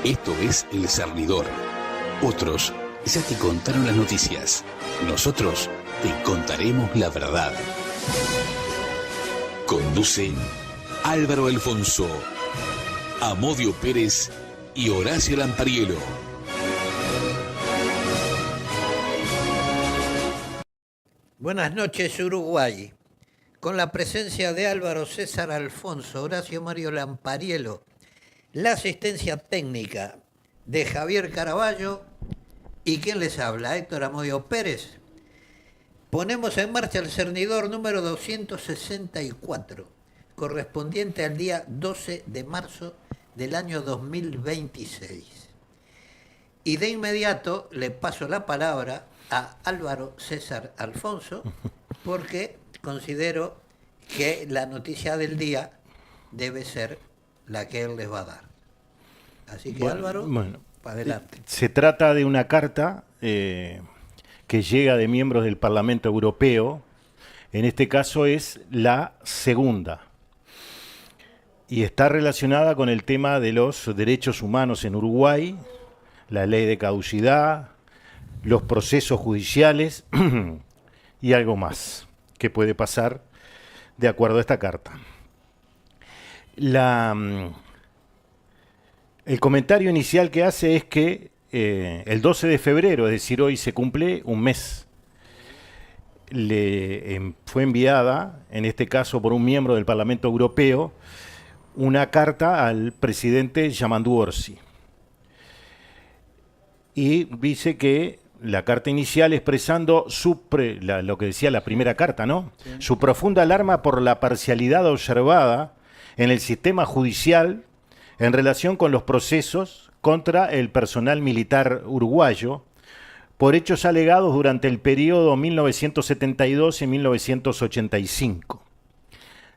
Esto es El Cernidor. Otros ya te contaron las noticias. Nosotros te contaremos la verdad. Conducen Álvaro Alfonso, Amodio Pérez y Horacio Lampariello. Buenas noches, Uruguay. Con la presencia de Álvaro César Alfonso, Horacio Mario Lampariello, la asistencia técnica de Javier Caraballo y quien les habla, Héctor Amodio Pérez. Ponemos en marcha el cernidor número 264, correspondiente al día 12 de marzo del año 2026. Y de inmediato le paso la palabra a Álvaro César Alfonso, porque considero que la noticia del día debe ser la que él les va a dar. Así que Álvaro, para adelante. Se trata de una carta que llega de miembros del Parlamento Europeo. En este caso es la segunda. Y está relacionada con el tema de los derechos humanos en Uruguay, la ley de caducidad, los procesos judiciales y algo más que puede pasar de acuerdo a esta carta. El comentario inicial que hace es que el 12 de febrero, es decir, hoy se cumple un mes, fue enviada, en este caso por un miembro del Parlamento Europeo, una carta al presidente Yamandu Orsi. Y dice que la carta inicial expresando lo que decía la primera carta, ¿no? Sí. Su profunda alarma por la parcialidad observada en el sistema judicial en relación con los procesos contra el personal militar uruguayo por hechos alegados durante el periodo 1972 y 1985.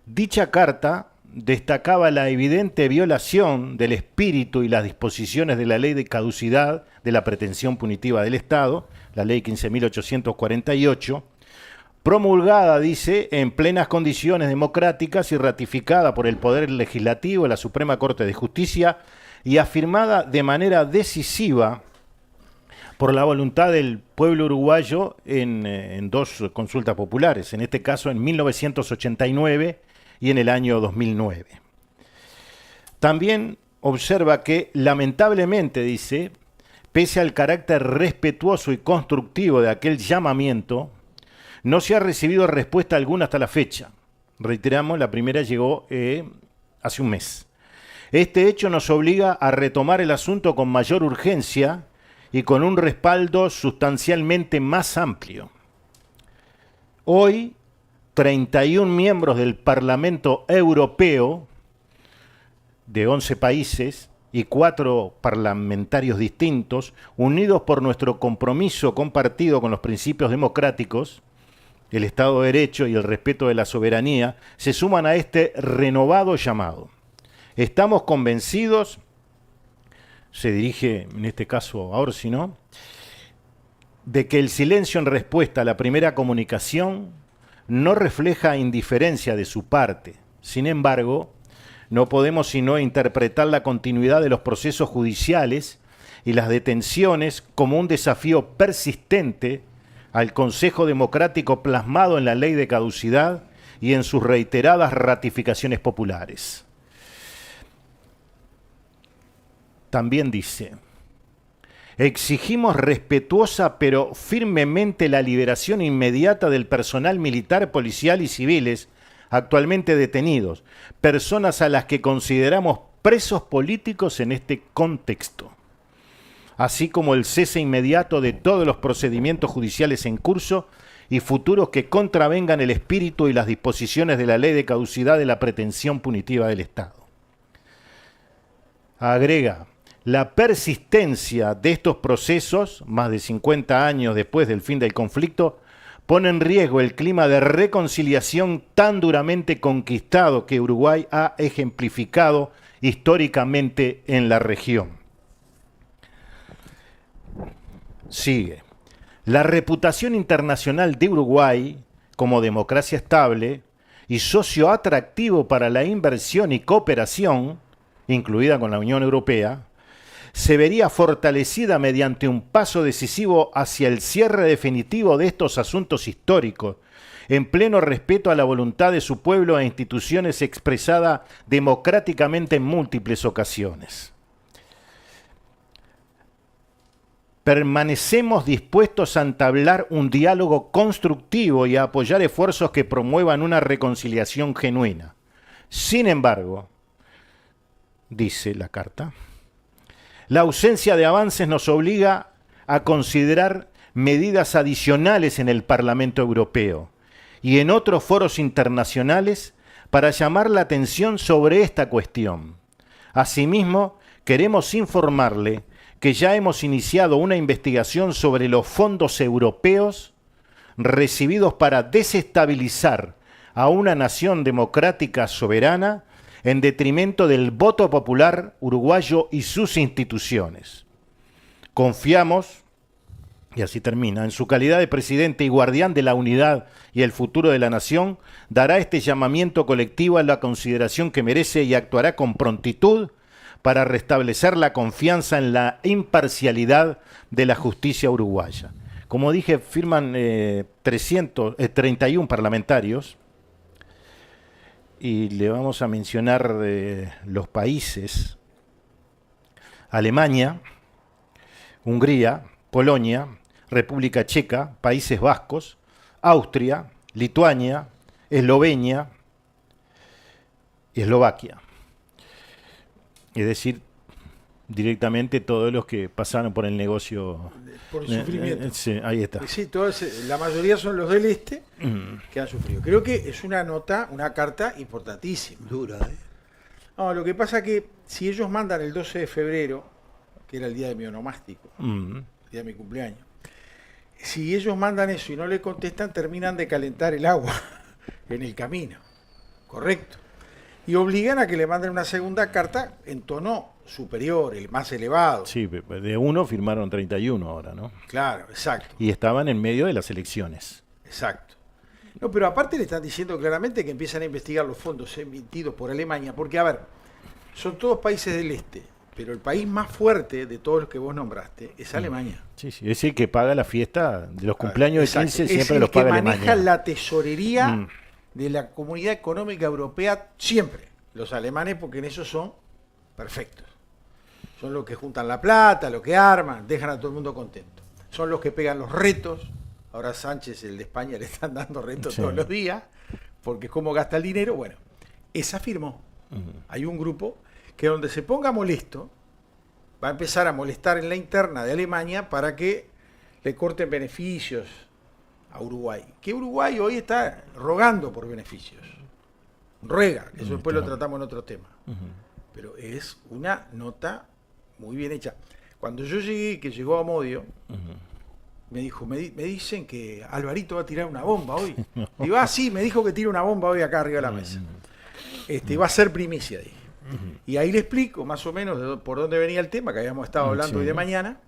Dicha carta destacaba la evidente violación del espíritu y las disposiciones de la ley de caducidad de la pretensión punitiva del Estado, la ley 15.848, promulgada, dice, en plenas condiciones democráticas y ratificada por el Poder Legislativo, la Suprema Corte de Justicia, y afirmada de manera decisiva por la voluntad del pueblo uruguayo en dos consultas populares, en este caso en 1989 y en el año 2009. También observa que, lamentablemente, dice, pese al carácter respetuoso y constructivo de aquel llamamiento, no se ha recibido respuesta alguna hasta la fecha. Reiteramos, la primera llegó hace un mes. Este hecho nos obliga a retomar el asunto con mayor urgencia y con un respaldo sustancialmente más amplio. Hoy, 31 miembros del Parlamento Europeo de 11 países y 4 parlamentarios distintos, unidos por nuestro compromiso compartido con los principios democráticos, el Estado de Derecho y el respeto de la soberanía, se suman a este renovado llamado. Estamos convencidos, se dirige en este caso a Orsi, ¿no?, de que el silencio en respuesta a la primera comunicación no refleja indiferencia de su parte. Sin embargo, no podemos sino interpretar la continuidad de los procesos judiciales y las detenciones como un desafío persistente al Consejo Democrático plasmado en la ley de caducidad y en sus reiteradas ratificaciones populares. También dice: exigimos respetuosa pero firmemente la liberación inmediata del personal militar, policial y civiles actualmente detenidos, personas a las que consideramos presos políticos en este contexto, así como el cese inmediato de todos los procedimientos judiciales en curso y futuros que contravengan el espíritu y las disposiciones de la ley de caducidad de la pretensión punitiva del Estado. Agrega: la persistencia de estos procesos, más de 50 años después del fin del conflicto, pone en riesgo el clima de reconciliación tan duramente conquistado que Uruguay ha ejemplificado históricamente en la región. Sigue: la reputación internacional de Uruguay como democracia estable y socio atractivo para la inversión y cooperación, incluida con la Unión Europea, se vería fortalecida mediante un paso decisivo hacia el cierre definitivo de estos asuntos históricos, en pleno respeto a la voluntad de su pueblo e instituciones expresada democráticamente en múltiples ocasiones. Permanecemos dispuestos a entablar un diálogo constructivo y a apoyar esfuerzos que promuevan una reconciliación genuina. Sin embargo, dice la carta, la ausencia de avances nos obliga a considerar medidas adicionales en el Parlamento Europeo y en otros foros internacionales para llamar la atención sobre esta cuestión. Asimismo, queremos informarle que ya hemos iniciado una investigación sobre los fondos europeos recibidos para desestabilizar a una nación democrática soberana en detrimento del voto popular uruguayo y sus instituciones. Confiamos, y así termina, en su calidad de presidente y guardián de la unidad y el futuro de la nación, dará este llamamiento colectivo a la consideración que merece y actuará con prontitud para restablecer la confianza en la imparcialidad de la justicia uruguaya. Como dije, firman 31 parlamentarios, y le vamos a mencionar los países: Alemania, Hungría, Polonia, República Checa, Países Vascos, Austria, Lituania, Eslovenia y Eslovaquia. Es decir, directamente todos los que pasaron por el negocio. Por el sufrimiento. Sí, ahí está. Sí, la mayoría son los del este que han sufrido. Creo que es una nota, una carta importantísima. Dura, ¿eh? No, lo que pasa es que si ellos mandan el 12 de febrero, que era el día de mi onomástico, el día de mi cumpleaños, si ellos mandan eso y no le contestan, terminan de calentar el agua en el camino. Correcto. Y obligan a que le manden una segunda carta en tono superior, el más elevado. Sí, de uno firmaron 31 ahora, ¿no? Claro, exacto. Y estaban en medio de las elecciones. Exacto. No, pero aparte le están diciendo claramente que empiezan a investigar los fondos emitidos por Alemania, porque, a ver, son todos países del este, pero el país más fuerte de todos los que vos nombraste es Alemania. Sí, sí, es el que paga la fiesta de los cumpleaños de 15, siempre los Es paga el que Alemania. maneja la tesorería de la Comunidad Económica Europea siempre. Los alemanes, porque en eso son perfectos. Son los que juntan la plata, los que arman, dejan a todo el mundo contento. Son los que pegan los retos. Ahora Sánchez, el de España, le están dando retos todos los días, porque es como gasta el dinero. Bueno, esa firmó. Hay un grupo que donde se ponga molesto, va a empezar a molestar en la interna de Alemania para que le corten beneficios a Uruguay. Que Uruguay hoy está rogando por beneficios. Ruega, eso después lo tratamos en otro tema. Pero es una nota muy bien hecha. Cuando yo llegué, que llegó Amodio, me dijo, me dicen que Alvarito va a tirar una bomba hoy. Digo, sí, me dijo que tira una bomba hoy acá arriba de la mesa. Va a ser primicia, dije. Y ahí le explico más o menos por dónde venía el tema, que habíamos estado hablando hoy de mañana.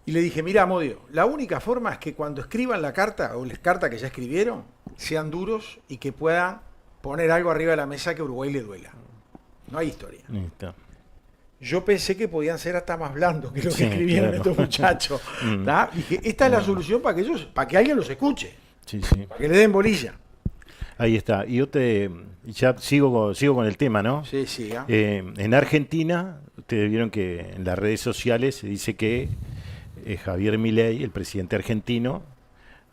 Y le dije, mira, Amodio, la única forma es que cuando escriban la carta, o las cartas que ya escribieron, sean duros y que puedan poner algo arriba de la mesa que a Uruguay le duela. No hay historia. Yo pensé que podían ser hasta más blandos que lo que escribieron estos muchachos. Dije, esta es la solución para que alguien los escuche. Para que le den bolilla. Ahí está. Y yo ya sigo con el tema, ¿no? Sí, siga. En Argentina, ustedes vieron que en las redes sociales se dice que Javier Milei, el presidente argentino,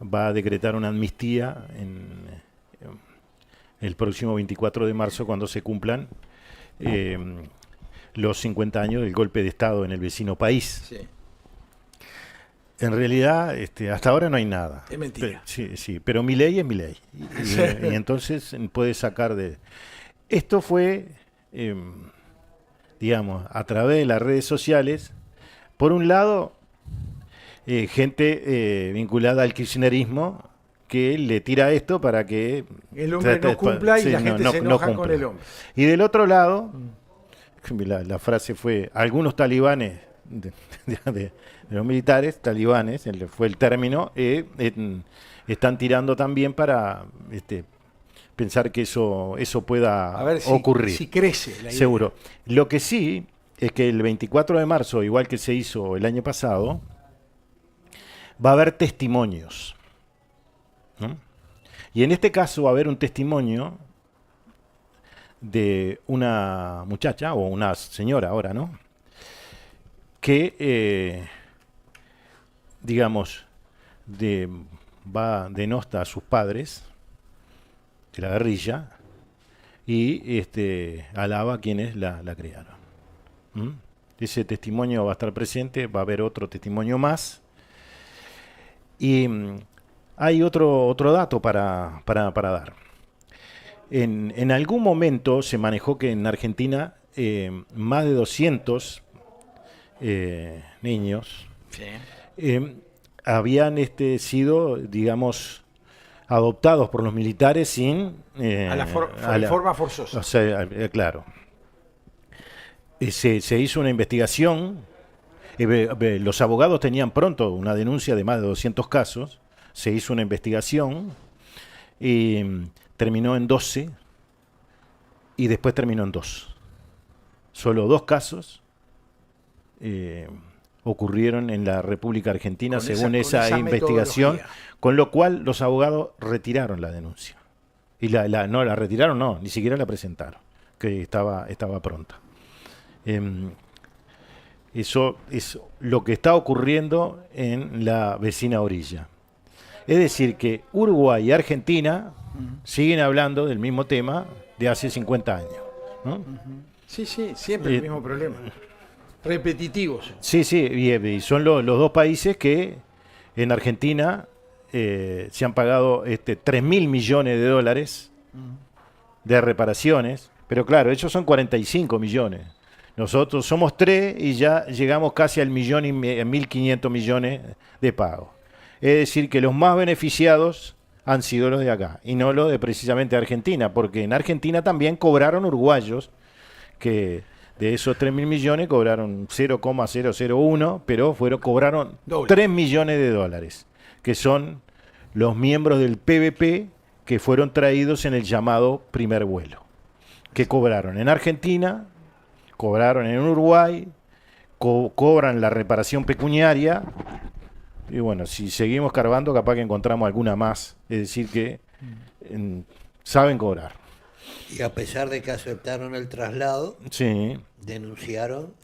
va a decretar una amnistía en el próximo 24 de marzo, cuando se cumplan los 50 años del golpe de Estado en el vecino país. Sí. En realidad, hasta ahora no hay nada. Es mentira. Sí, pero Milei es Milei. Y entonces puede sacar de... Esto fue, digamos, a través de las redes sociales, por un lado, gente vinculada al kirchnerismo, que le tira esto para que el hombre no cumpla y la gente se enoja con el hombre. Y del otro lado, la frase fue, algunos talibanes de los militares, talibanes, fue el término, están tirando también para pensar que eso pueda ocurrir. Si crece la idea. Seguro. Lo que sí, es que el 24 de marzo, igual que se hizo el año pasado, va a haber testimonios, ¿no? Y en este caso va a haber un testimonio de una muchacha, o una señora ahora, ¿no? Que, digamos, denosta a sus padres de la guerrilla y alaba a quienes la criaron. ¿Mm? Ese testimonio va a estar presente, va a haber otro testimonio más. Y hay otro dato para dar. En algún momento se manejó que en Argentina más de 200 niños habían sido, digamos, adoptados por los militares sin... forma forzosa. O sea, claro. Se hizo una investigación. Los abogados tenían pronto una denuncia de más de 200 casos. Se hizo una investigación y terminó en 12 y después terminó en 2. Solo 2 casos ocurrieron en la República Argentina según esa investigación, con lo cual los abogados retiraron la denuncia. Y no la retiraron, no, ni siquiera la presentaron, que estaba pronta. Eso es lo que está ocurriendo en la vecina orilla. Es decir, que Uruguay y Argentina siguen hablando del mismo tema de hace 50 años, ¿no? Sí, siempre el mismo problema. Repetitivos. Sí, y son los dos países que en Argentina se han pagado 3.000 millones de dólares de reparaciones, pero claro, ellos son 45 millones. Nosotros somos 3 y ya llegamos casi al 1.500 millones de pagos. Es decir, que los más beneficiados han sido los de acá y no los de precisamente Argentina, porque en Argentina también cobraron uruguayos, que de esos 3.000 millones cobraron 0,001, pero cobraron 3 millones de dólares, que son los miembros del PVP que fueron traídos en el llamado primer vuelo, que cobraron en Argentina, cobraron en Uruguay, cobran la reparación pecuniaria. Y bueno, si seguimos carbando, capaz que encontramos alguna más. Es decir, que saben cobrar. Y a pesar de que aceptaron el traslado, sí, denunciaron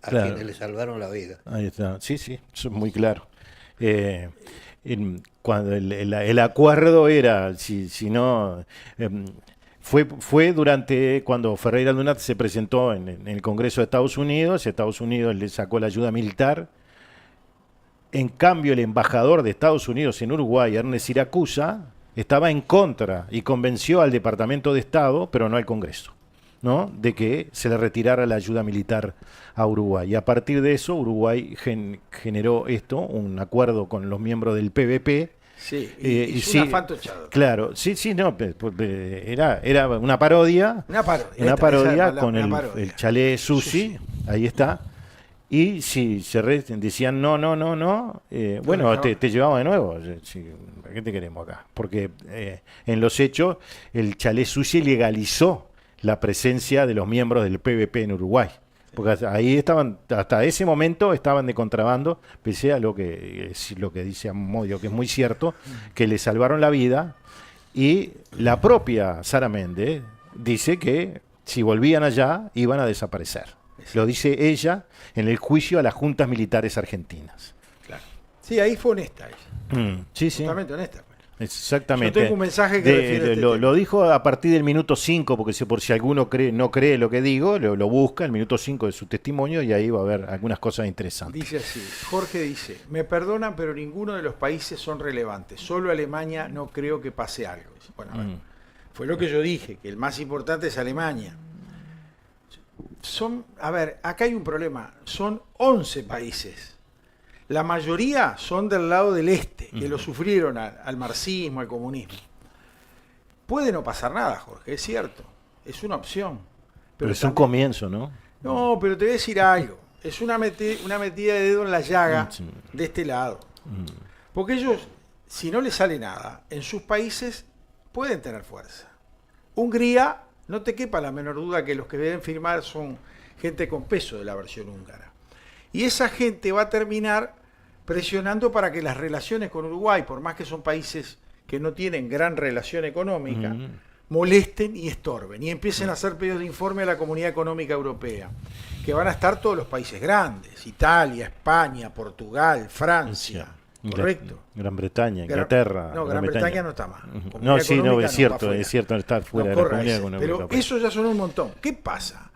a claro, quienes le salvaron la vida. Ahí está. Sí, eso es muy claro. Cuando el acuerdo era, si no... Fue durante cuando Ferreira Lunat se presentó en el Congreso de Estados Unidos le sacó la ayuda militar. En cambio, el embajador de Estados Unidos en Uruguay, Ernest Siracusa, estaba en contra y convenció al Departamento de Estado, pero no al Congreso, ¿no?, de que se le retirara la ayuda militar a Uruguay. Y a partir de eso, Uruguay generó un acuerdo con los miembros del PVP. Sí, y una fantochada. Claro, no, era una parodia. Una parodia con el chalet Susi, ahí está. Y si decían no, bueno, te llevamos de nuevo. ¿Qué te queremos acá? Porque en los hechos el chalet Susi legalizó la presencia de los miembros del PVP en Uruguay. Porque ahí estaban, hasta ese momento estaban de contrabando, pese a lo que dice Amodio, que es muy cierto, que le salvaron la vida. Y la propia Sara Méndez dice que si volvían allá iban a desaparecer. Lo dice ella en el juicio a las juntas militares argentinas. Claro. Sí, ahí fue honesta ella. Sí. Totalmente honesta. Exactamente. Yo tengo un mensaje que refiere lo dijo a partir del minuto 5, porque por si alguno no cree lo que digo, lo busca, el minuto 5 de su testimonio, y ahí va a haber algunas cosas interesantes. Dice así, Jorge dice, me perdonan, pero ninguno de los países son relevantes. Solo Alemania no creo que pase algo. Bueno, a ver, fue lo que yo dije, que el más importante es Alemania. Acá hay un problema. Son 11 países. La mayoría son del lado del este, que lo sufrieron al marxismo, al comunismo. Puede no pasar nada, Jorge, es cierto. Es una opción. Pero es un comienzo, ¿no? No, pero te voy a decir algo. Es una metida de dedo en la llaga de este lado. Porque ellos, si no les sale nada, en sus países pueden tener fuerza. Hungría, no te quepa la menor duda que los que deben firmar son gente con peso de la versión húngara. Y esa gente va a terminar presionando para que las relaciones con Uruguay, por más que son países que no tienen gran relación económica, molesten y estorben y empiecen a hacer pedidos de informe a la Comunidad Económica Europea, que van a estar todos los países grandes: Italia, España, Portugal, Francia, correcto. Gran Bretaña, Inglaterra. No, Gran Bretaña no está más. No, sí, no, es cierto, está fuera de la Comunidad Económica. Europea. Pero eso ya son un montón. ¿Qué pasa?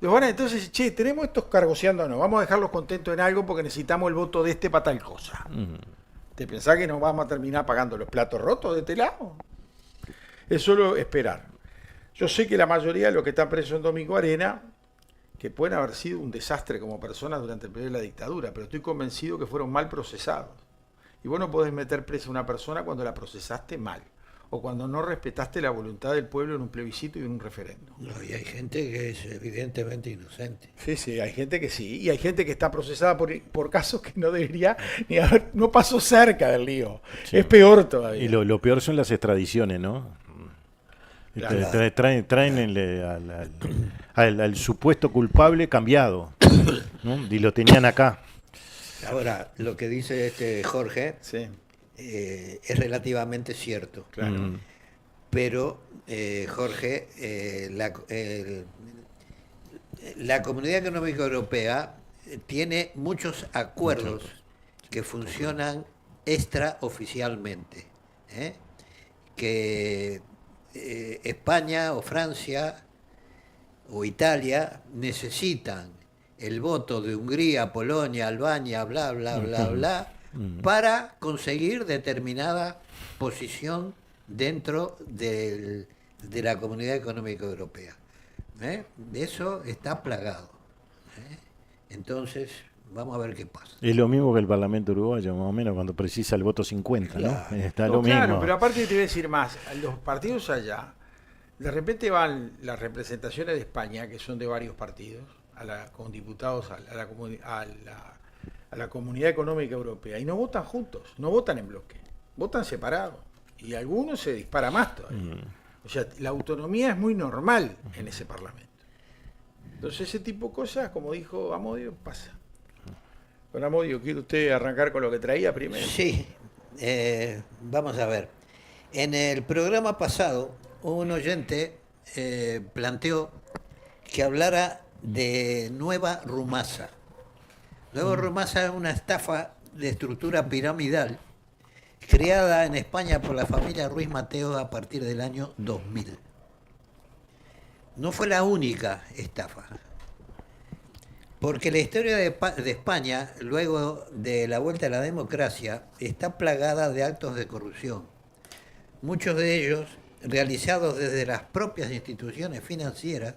Entonces, che, tenemos estos cargoseándonos, vamos a dejarlos contentos en algo porque necesitamos el voto de este para tal cosa. ¿Te pensás que nos vamos a terminar pagando los platos rotos de este lado? Es solo esperar. Yo sé que la mayoría de los que están presos en Domingo Arena, que pueden haber sido un desastre como personas durante el periodo de la dictadura, pero estoy convencido que fueron mal procesados. Y vos no podés meter presa a una persona cuando la procesaste mal, o cuando no respetaste la voluntad del pueblo en un plebiscito y en un referéndum. No, y hay gente que es evidentemente inocente. Sí, hay gente que sí, y hay gente que está procesada por casos que no debería ni haber, no pasó cerca del lío. Sí. Es peor todavía. Y lo peor son las extradiciones, ¿no? Claro. Traen al supuesto culpable cambiado, ¿no? Y lo tenían acá. Ahora, lo que dice Jorge sí. Es relativamente cierto. Claro. Pero, Jorge, la Comunidad Económica Europea tiene muchos acuerdos que funcionan extraoficialmente, que España o Francia o Italia necesitan el voto de Hungría, Polonia, Albania, bla, bla, bla, bla, para conseguir determinada posición dentro de la Comunidad Económica Europea. Eso está plagado. Entonces, vamos a ver qué pasa. Es lo mismo que el Parlamento uruguayo, más o menos, cuando precisa el voto 50, claro. ¿No? Está lo claro, mismo. Pero aparte te voy a decir más, los partidos allá, de repente van las representaciones de España, que son de varios partidos, con diputados a la Comunidad Económica Europea, y no votan juntos, no votan en bloque, votan separados, y algunos se dispara más todavía. O sea, la autonomía es muy normal en ese Parlamento. Entonces ese tipo de cosas, como dijo Amodio, pasa. Don Amodio, ¿quiere usted arrancar con lo que traía primero? Sí, vamos a ver. En el programa pasado, un oyente planteó que hablara de Nueva Rumasa. Nueva Rumasa es una estafa de estructura piramidal creada en España por la familia Ruiz Mateos a partir del año 2000. No fue la única estafa, porque la historia de España, luego de la vuelta a la democracia, está plagada de actos de corrupción, muchos de ellos realizados desde las propias instituciones financieras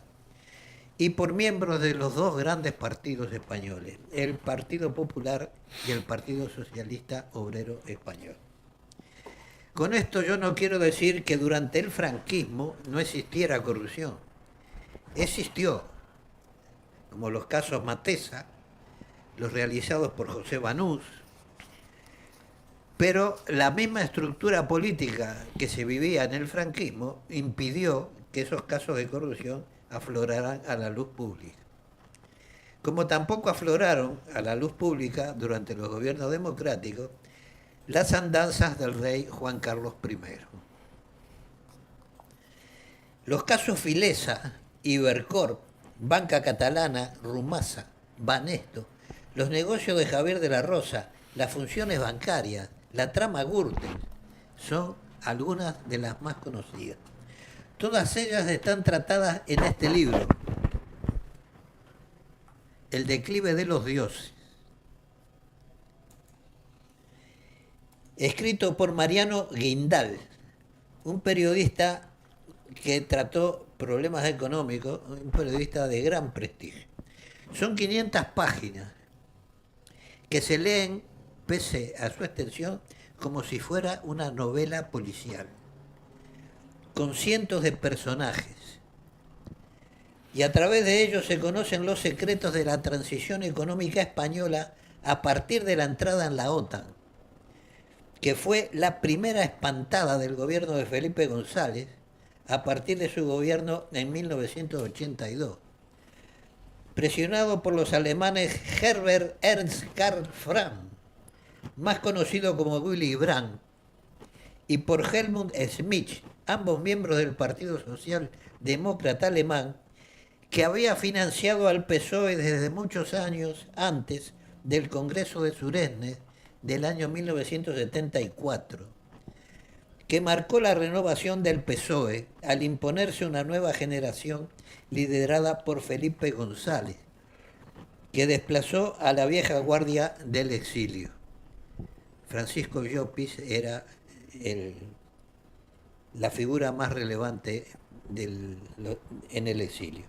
y por miembros de los dos grandes partidos españoles, el Partido Popular y el Partido Socialista Obrero Español. Con esto yo no quiero decir que durante el franquismo no existiera corrupción. Existió, como los casos Matesa, los realizados por José Banús, pero la misma estructura política que se vivía en el franquismo impidió que esos casos de corrupción afloraran a la luz pública. Como tampoco afloraron a la luz pública durante los gobiernos democráticos las andanzas del rey Juan Carlos I. Los casos Filesa, Ibercorp, Banca Catalana, Rumasa, Banesto, los negocios de Javier de la Rosa, las funciones bancarias, la trama Gürtel, son algunas de las más conocidas. Todas ellas están tratadas en este libro, El declive de los dioses, escrito por Mariano Guindal, un periodista que trató problemas económicos, un periodista de gran prestigio. Son 500 páginas que se leen, pese a su extensión, como si fuera una novela policial, con cientos de personajes. Y a través de ellos se conocen los secretos de la transición económica española a partir de la entrada en la OTAN, que fue la primera espantada del gobierno de Felipe González a partir de su gobierno en 1982. presionado por los alemanes Herbert Ernst Karl Frank, más conocido como Willy Brandt, y por Helmut Schmidt, ambos miembros del Partido Socialdemócrata Alemán, que había financiado al PSOE desde muchos años antes del Congreso de Suresnes del año 1974, que marcó la renovación del PSOE al imponerse una nueva generación liderada por Felipe González, que desplazó a la vieja guardia del exilio. Francisco Llopis era la figura más relevante en el exilio.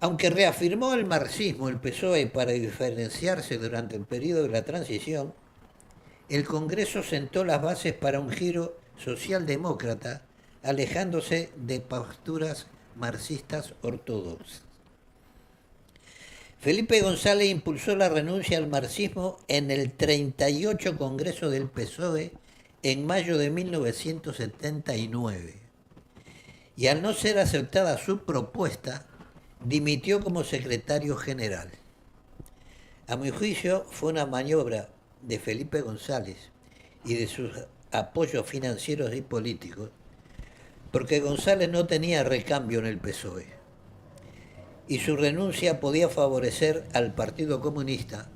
Aunque reafirmó el marxismo el PSOE para diferenciarse durante el periodo de la transición, el Congreso sentó las bases para un giro socialdemócrata, alejándose de posturas marxistas ortodoxas. Felipe González impulsó la renuncia al marxismo en el 38 Congreso del PSOE en mayo de 1979. Y al no ser aceptada su propuesta, dimitió como secretario general. A mi juicio, fue una maniobra de Felipe González y de sus apoyos financieros y políticos, porque González no tenía recambio en el PSOE, y su renuncia podía favorecer al Partido Comunista,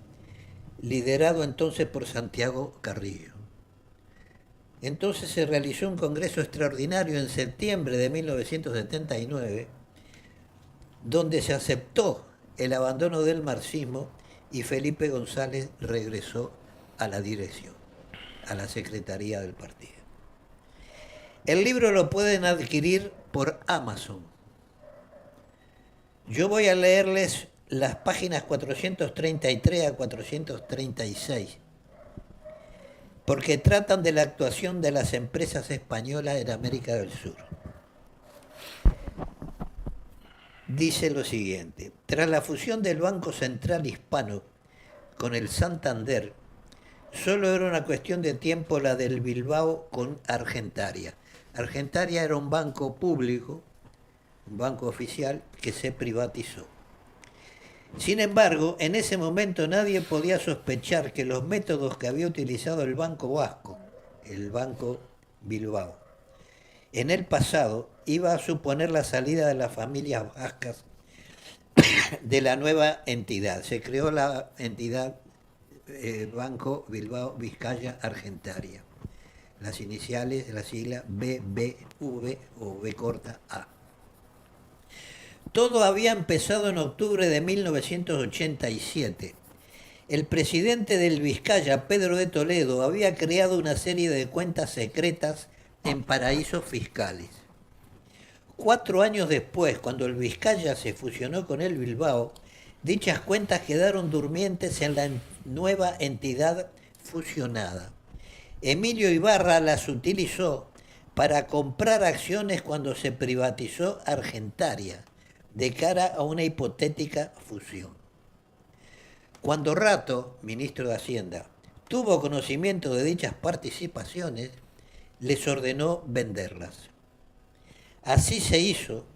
liderado entonces por Santiago Carrillo. Entonces se realizó un congreso extraordinario en septiembre de 1979, donde se aceptó el abandono del marxismo y Felipe González regresó a la dirección, a la secretaría del partido. El libro lo pueden adquirir por Amazon. Yo voy a leerles las páginas 433 a 436, porque tratan de la actuación de las empresas españolas en América del Sur. Dice lo siguiente: tras la fusión del Banco Central Hispano con el Santander, solo era una cuestión de tiempo la del Bilbao con Argentaria. Argentaria era un banco público, un banco oficial que se privatizó. Sin embargo, en ese momento nadie podía sospechar que los métodos que había utilizado el Banco Vasco, el Banco Bilbao, en el pasado iba a suponer la salida de las familias vascas de la nueva entidad. Se creó la entidad Banco Bilbao Vizcaya Argentaria. Las iniciales, la sigla BBV o B corta A. Todo había empezado en octubre de 1987. El presidente del Vizcaya, Pedro de Toledo, había creado una serie de cuentas secretas en paraísos fiscales. 4 años después, cuando el Vizcaya se fusionó con el Bilbao, dichas cuentas quedaron durmientes en la nueva entidad fusionada. Emilio Ibarra las utilizó para comprar acciones cuando se privatizó Argentaria, de cara a una hipotética fusión. Cuando Rato, ministro de Hacienda, tuvo conocimiento de dichas participaciones, les ordenó venderlas. Así se hizo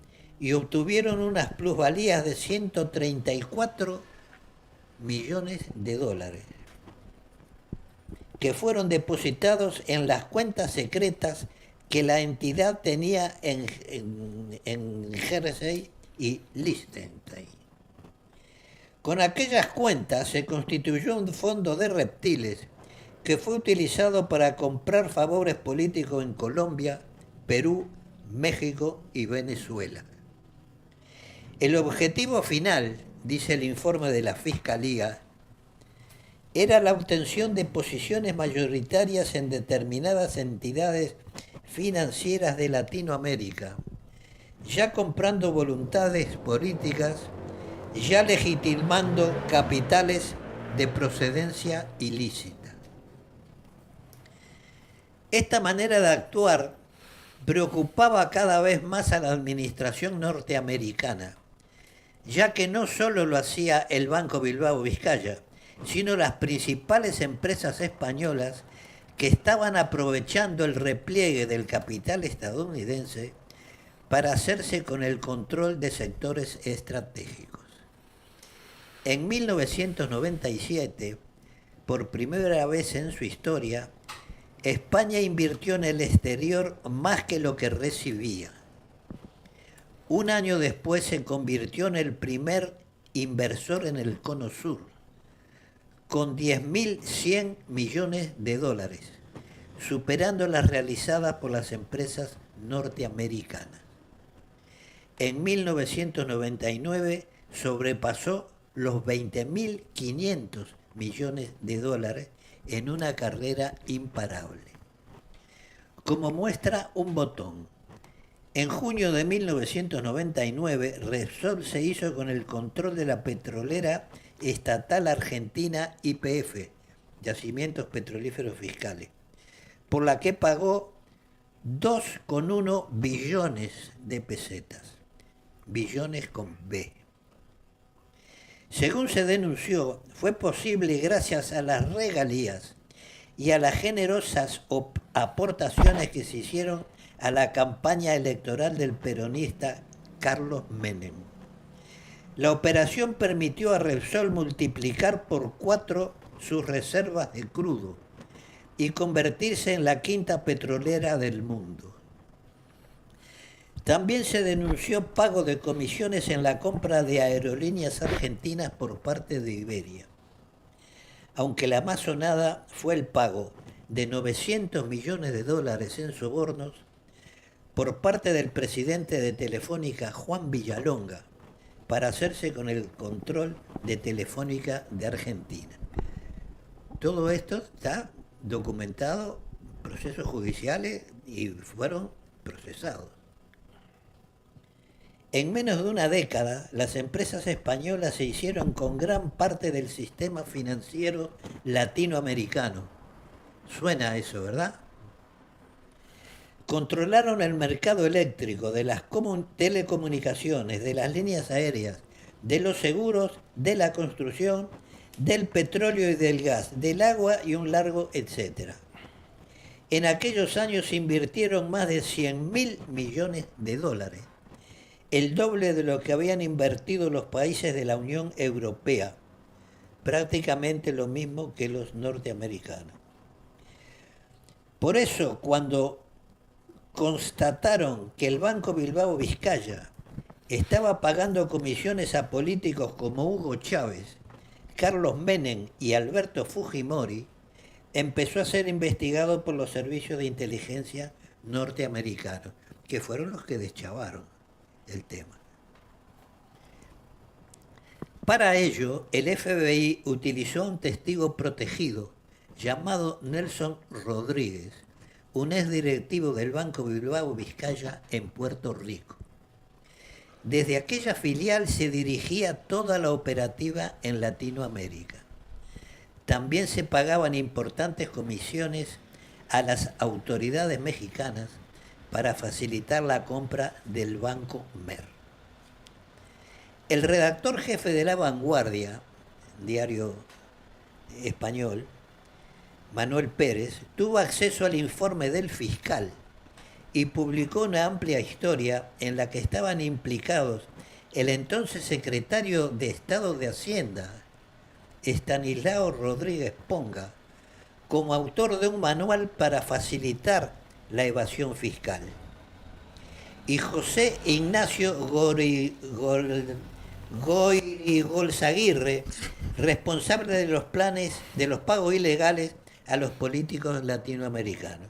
y obtuvieron unas plusvalías de 134 millones de dólares, que fueron depositados en las cuentas secretas que la entidad tenía en Jersey y Liechtenstein. Con aquellas cuentas se constituyó un fondo de reptiles que fue utilizado para comprar favores políticos en Colombia, Perú, México y Venezuela. El objetivo final, dice el informe de la Fiscalía, era la obtención de posiciones mayoritarias en determinadas entidades financieras de Latinoamérica, ya comprando voluntades políticas, ya legitimando capitales de procedencia ilícita. Esta manera de actuar preocupaba cada vez más a la administración norteamericana, ya que no solo lo hacía el Banco Bilbao Vizcaya, sino las principales empresas españolas que estaban aprovechando el repliegue del capital estadounidense para hacerse con el control de sectores estratégicos. En 1997, por primera vez en su historia, España invirtió en el exterior más que lo que recibía. Un año después se convirtió en el primer inversor en el Cono Sur, con 10.100 millones de dólares, superando las realizadas por las empresas norteamericanas. En 1999 sobrepasó los 20.500 millones de dólares en una carrera imparable. Como muestra un botón, en junio de 1999 Repsol se hizo con el control de la petrolera estatal argentina YPF, Yacimientos Petrolíferos Fiscales, por la que pagó 2,1 billones de pesetas, billones con B. Según se denunció, fue posible gracias a las regalías y a las generosas aportaciones que se hicieron a la campaña electoral del peronista Carlos Menem. La operación permitió a Repsol multiplicar por 4 sus reservas de crudo y convertirse en la quinta petrolera del mundo. También se denunció pago de comisiones en la compra de aerolíneas argentinas por parte de Iberia, aunque la más sonada fue el pago de 900 millones de dólares en sobornos por parte del presidente de Telefónica, Juan Villalonga, para hacerse con el control de Telefónica de Argentina. Todo esto está documentado, procesos judiciales, y fueron procesados. En menos de una década, las empresas españolas se hicieron con gran parte del sistema financiero latinoamericano. Suena eso, ¿verdad? Controlaron el mercado eléctrico, de las telecomunicaciones, de las líneas aéreas, de los seguros, de la construcción, del petróleo y del gas, del agua y un largo etcétera. En aquellos años se invirtieron más de 100.000 millones de dólares, el doble de lo que habían invertido los países de la Unión Europea, prácticamente lo mismo que los norteamericanos. Por eso, cuando constataron que el Banco Bilbao Vizcaya estaba pagando comisiones a políticos como Hugo Chávez, Carlos Menem y Alberto Fujimori, empezó a ser investigado por los servicios de inteligencia norteamericanos, que fueron los que deschavaron el tema. Para ello, el FBI utilizó a un testigo protegido llamado Nelson Rodríguez, un exdirectivo del Banco Bilbao Vizcaya en Puerto Rico. Desde aquella filial se dirigía toda la operativa en Latinoamérica. También se pagaban importantes comisiones a las autoridades mexicanas para facilitar la compra del Banco Mer. El redactor jefe de La Vanguardia, diario español, Manuel Pérez, tuvo acceso al informe del fiscal y publicó una amplia historia en la que estaban implicados el entonces secretario de Estado de Hacienda, Estanislao Rodríguez Ponga, como autor de un manual para facilitar la evasión fiscal, y José Ignacio Goirigolzaguirre, responsable de los planes de los pagos ilegales a los políticos latinoamericanos.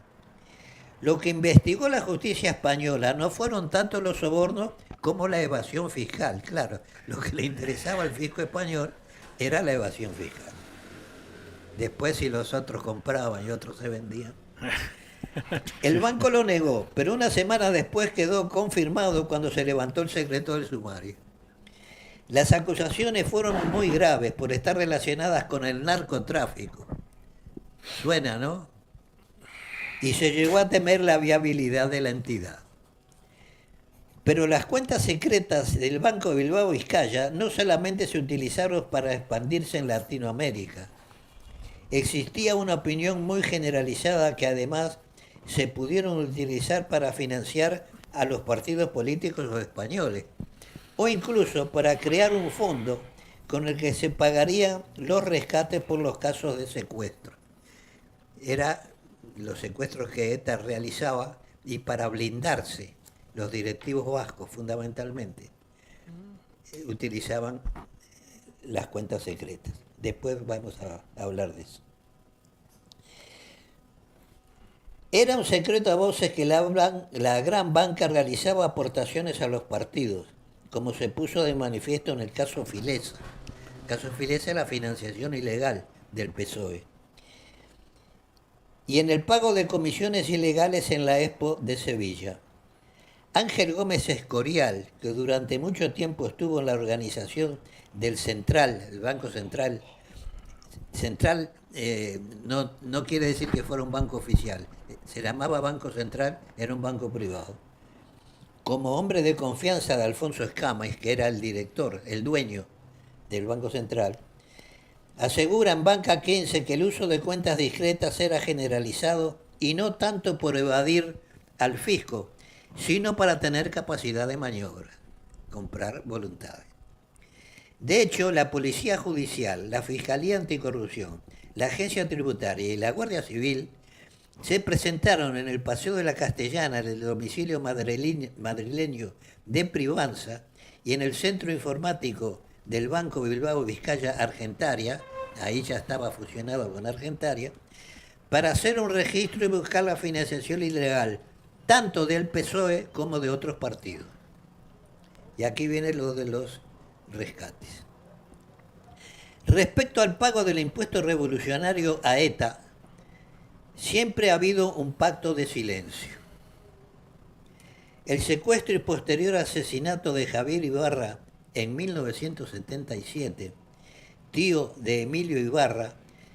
Lo que investigó la justicia española no fueron tanto los sobornos como la evasión fiscal. Claro, lo que le interesaba al fisco español era la evasión fiscal. Después, si los otros compraban y otros se vendían. El banco lo negó, pero una semana después quedó confirmado cuando se levantó el secreto del sumario. Las acusaciones fueron muy graves por estar relacionadas con el narcotráfico. Suena, ¿no? Y se llegó a temer la viabilidad de la entidad. Pero las cuentas secretas del Banco de Bilbao Vizcaya no solamente se utilizaron para expandirse en Latinoamérica. Existía una opinión muy generalizada que además se pudieron utilizar para financiar a los partidos políticos españoles, o incluso para crear un fondo con el que se pagarían los rescates por los casos de secuestro. Eran los secuestros que ETA realizaba y para blindarse, los directivos vascos fundamentalmente utilizaban las cuentas secretas. Después vamos a hablar de eso. Era un secreto a voces que la gran banca realizaba aportaciones a los partidos, como se puso de manifiesto en el caso Filesa. El caso Filesa es la financiación ilegal del PSOE. Y en el pago de comisiones ilegales en la Expo de Sevilla. Ángel Gómez Escorial, que durante mucho tiempo estuvo en la organización del Central, el Banco Central. Central no quiere decir que fuera un banco oficial, se llamaba Banco Central, era un banco privado. Como hombre de confianza de Alfonso Escámez, que era el director, el dueño del Banco Central, asegura en Banca 15 que el uso de cuentas discretas era generalizado y no tanto por evadir al fisco, sino para tener capacidad de maniobra, comprar voluntades. De hecho, la Policía Judicial, la Fiscalía Anticorrupción, la Agencia Tributaria y la Guardia Civil se presentaron en el Paseo de la Castellana, en el domicilio madrileño de Privanza y en el centro informático del Banco Bilbao Vizcaya Argentaria, ahí ya estaba fusionado con Argentaria, para hacer un registro y buscar la financiación ilegal, tanto del PSOE como de otros partidos. Y aquí viene lo de los rescates. Respecto al pago del impuesto revolucionario a ETA, siempre ha habido un pacto de silencio. El secuestro y posterior asesinato de Javier Ibarra en 1977, tío de Emilio Ibarra,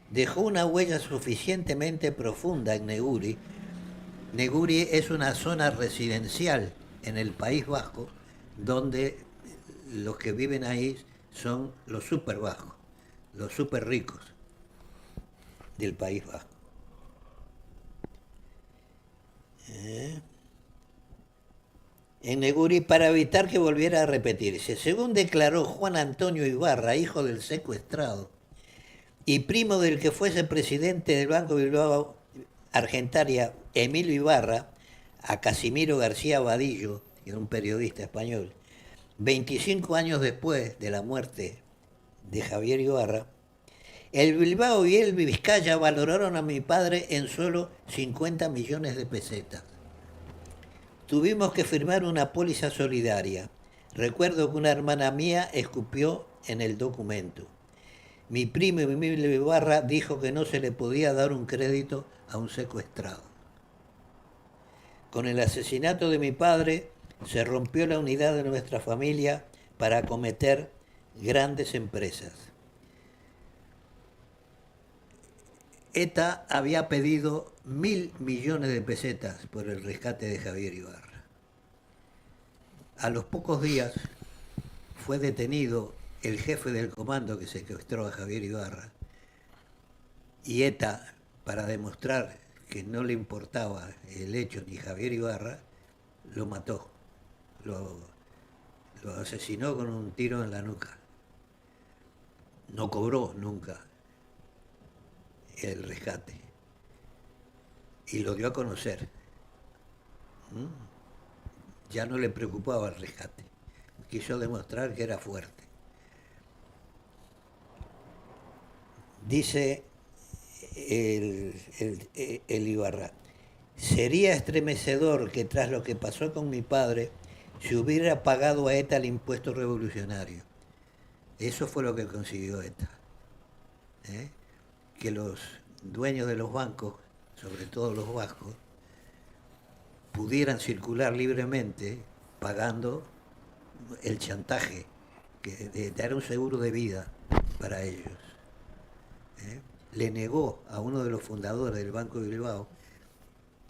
dejó una huella suficientemente profunda en Neguri. Neguri es una zona residencial en el País Vasco, donde los que viven ahí son los súper bajos, los súper ricos del País Vasco. En Neguri, para evitar que volviera a repetirse. Según declaró Juan Antonio Ibarra, hijo del secuestrado y primo del que fuese presidente del Banco Bilbao Argentaria, Emilio Ibarra, a Casimiro García Vadillo, que era un periodista español, 25 años después de la muerte de Javier Ibarra, el Bilbao y el Vizcaya valoraron a mi padre en solo 50 millones de pesetas. Tuvimos que firmar una póliza solidaria. Recuerdo que una hermana mía escupió en el documento. Mi primo Emilio Ibarra dijo que no se le podía dar un crédito a un secuestrado. Con el asesinato de mi padre se rompió la unidad de nuestra familia para acometer grandes empresas. ETA había pedido 1.000 millones de pesetas por el rescate de Javier Ibarra. A los pocos días fue detenido el jefe del comando que secuestró a Javier Ibarra y ETA, para demostrar que no le importaba el hecho ni Javier Ibarra, lo mató, lo asesinó con un tiro en la nuca. No cobró nunca el rescate y lo dio a conocer. Ya no le preocupaba el rescate, quiso demostrar que era fuerte. Dice el Ibarra: sería estremecedor que tras lo que pasó con mi padre se hubiera pagado a ETA el impuesto revolucionario. Eso fue lo que consiguió ETA. Que los dueños de los bancos, sobre todo los vascos, pudieran circular libremente pagando el chantaje, de dar un seguro de vida para ellos. Le negó a uno de los fundadores del Banco de Bilbao,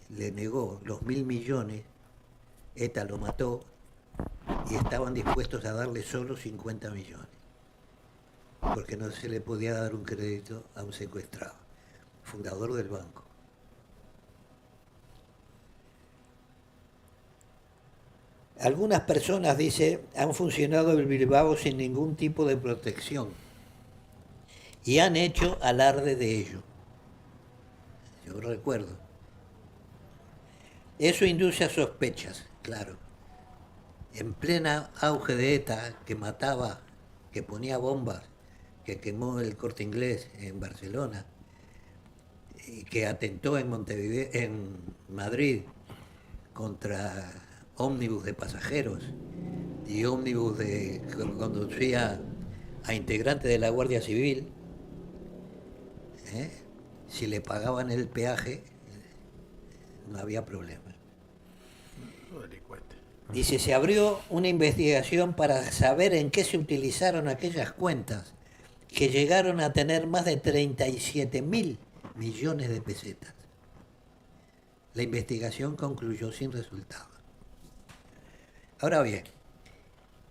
le negó los 1.000 millones, ETA lo mató y estaban dispuestos a darle solo 50 millones, porque no se le podía dar un crédito a un secuestrado, fundador del banco. Algunas personas, dice, han funcionado el Bilbao sin ningún tipo de protección y han hecho alarde de ello. Yo recuerdo. Eso induce a sospechas, claro. En plena auge de ETA, que mataba, que ponía bombas, que quemó el Corte Inglés en Barcelona, y que atentó en Montevideo, en Madrid, contra ómnibus de pasajeros y ómnibus que conducía a integrantes de la Guardia Civil, si le pagaban el peaje, no había problema. Dice, se abrió una investigación para saber en qué se utilizaron aquellas cuentas que llegaron a tener más de 37.000 millones de pesetas. La investigación concluyó sin resultados. Ahora bien,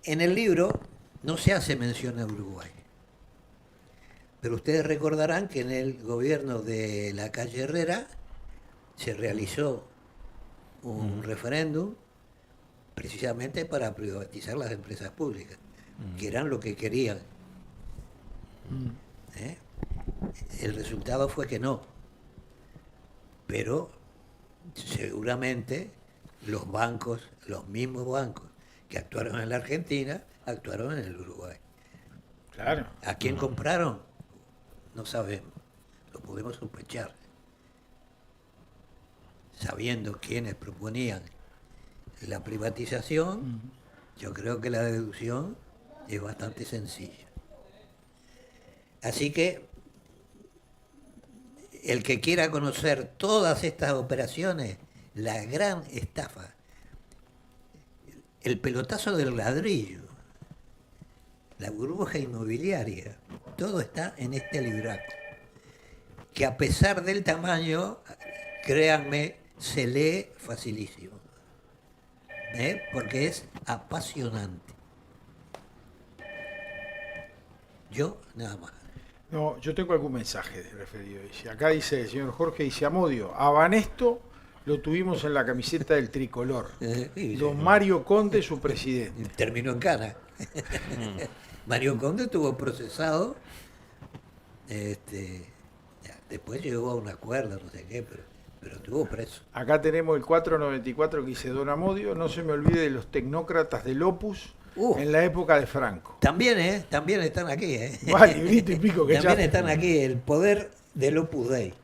en el libro no se hace mención a Uruguay, pero ustedes recordarán que en el gobierno de Lacalle Herrera se realizó un referéndum precisamente para privatizar las empresas públicas, que eran lo que querían. El resultado fue que no, pero seguramente los bancos, los mismos bancos que actuaron en la Argentina, actuaron en el Uruguay. Claro. ¿A quién compraron? No sabemos, lo podemos sospechar. Sabiendo quiénes proponían la privatización, yo creo que la deducción es bastante sencilla. Así que el que quiera conocer todas estas operaciones, la gran estafa, el pelotazo del ladrillo, la burbuja inmobiliaria, todo está en este libraco, que a pesar del tamaño, créanme, se lee facilísimo, porque es apasionante. Yo, nada más. No, yo tengo algún mensaje referido. Acá dice el señor Jorge, dice Amodio, a Banesto lo tuvimos en la camiseta del tricolor. Don Mario Conde, su presidente. Terminó en cana. Mario Conde estuvo procesado, después llegó a un acuerdo, no sé qué, pero estuvo preso. Acá tenemos el 494 que dice Don Amodio, no se me olvide de los tecnócratas del Opus en la época de Franco. También, también están aquí, Vale, librito y pico que también están aquí, el poder del Opus Dei.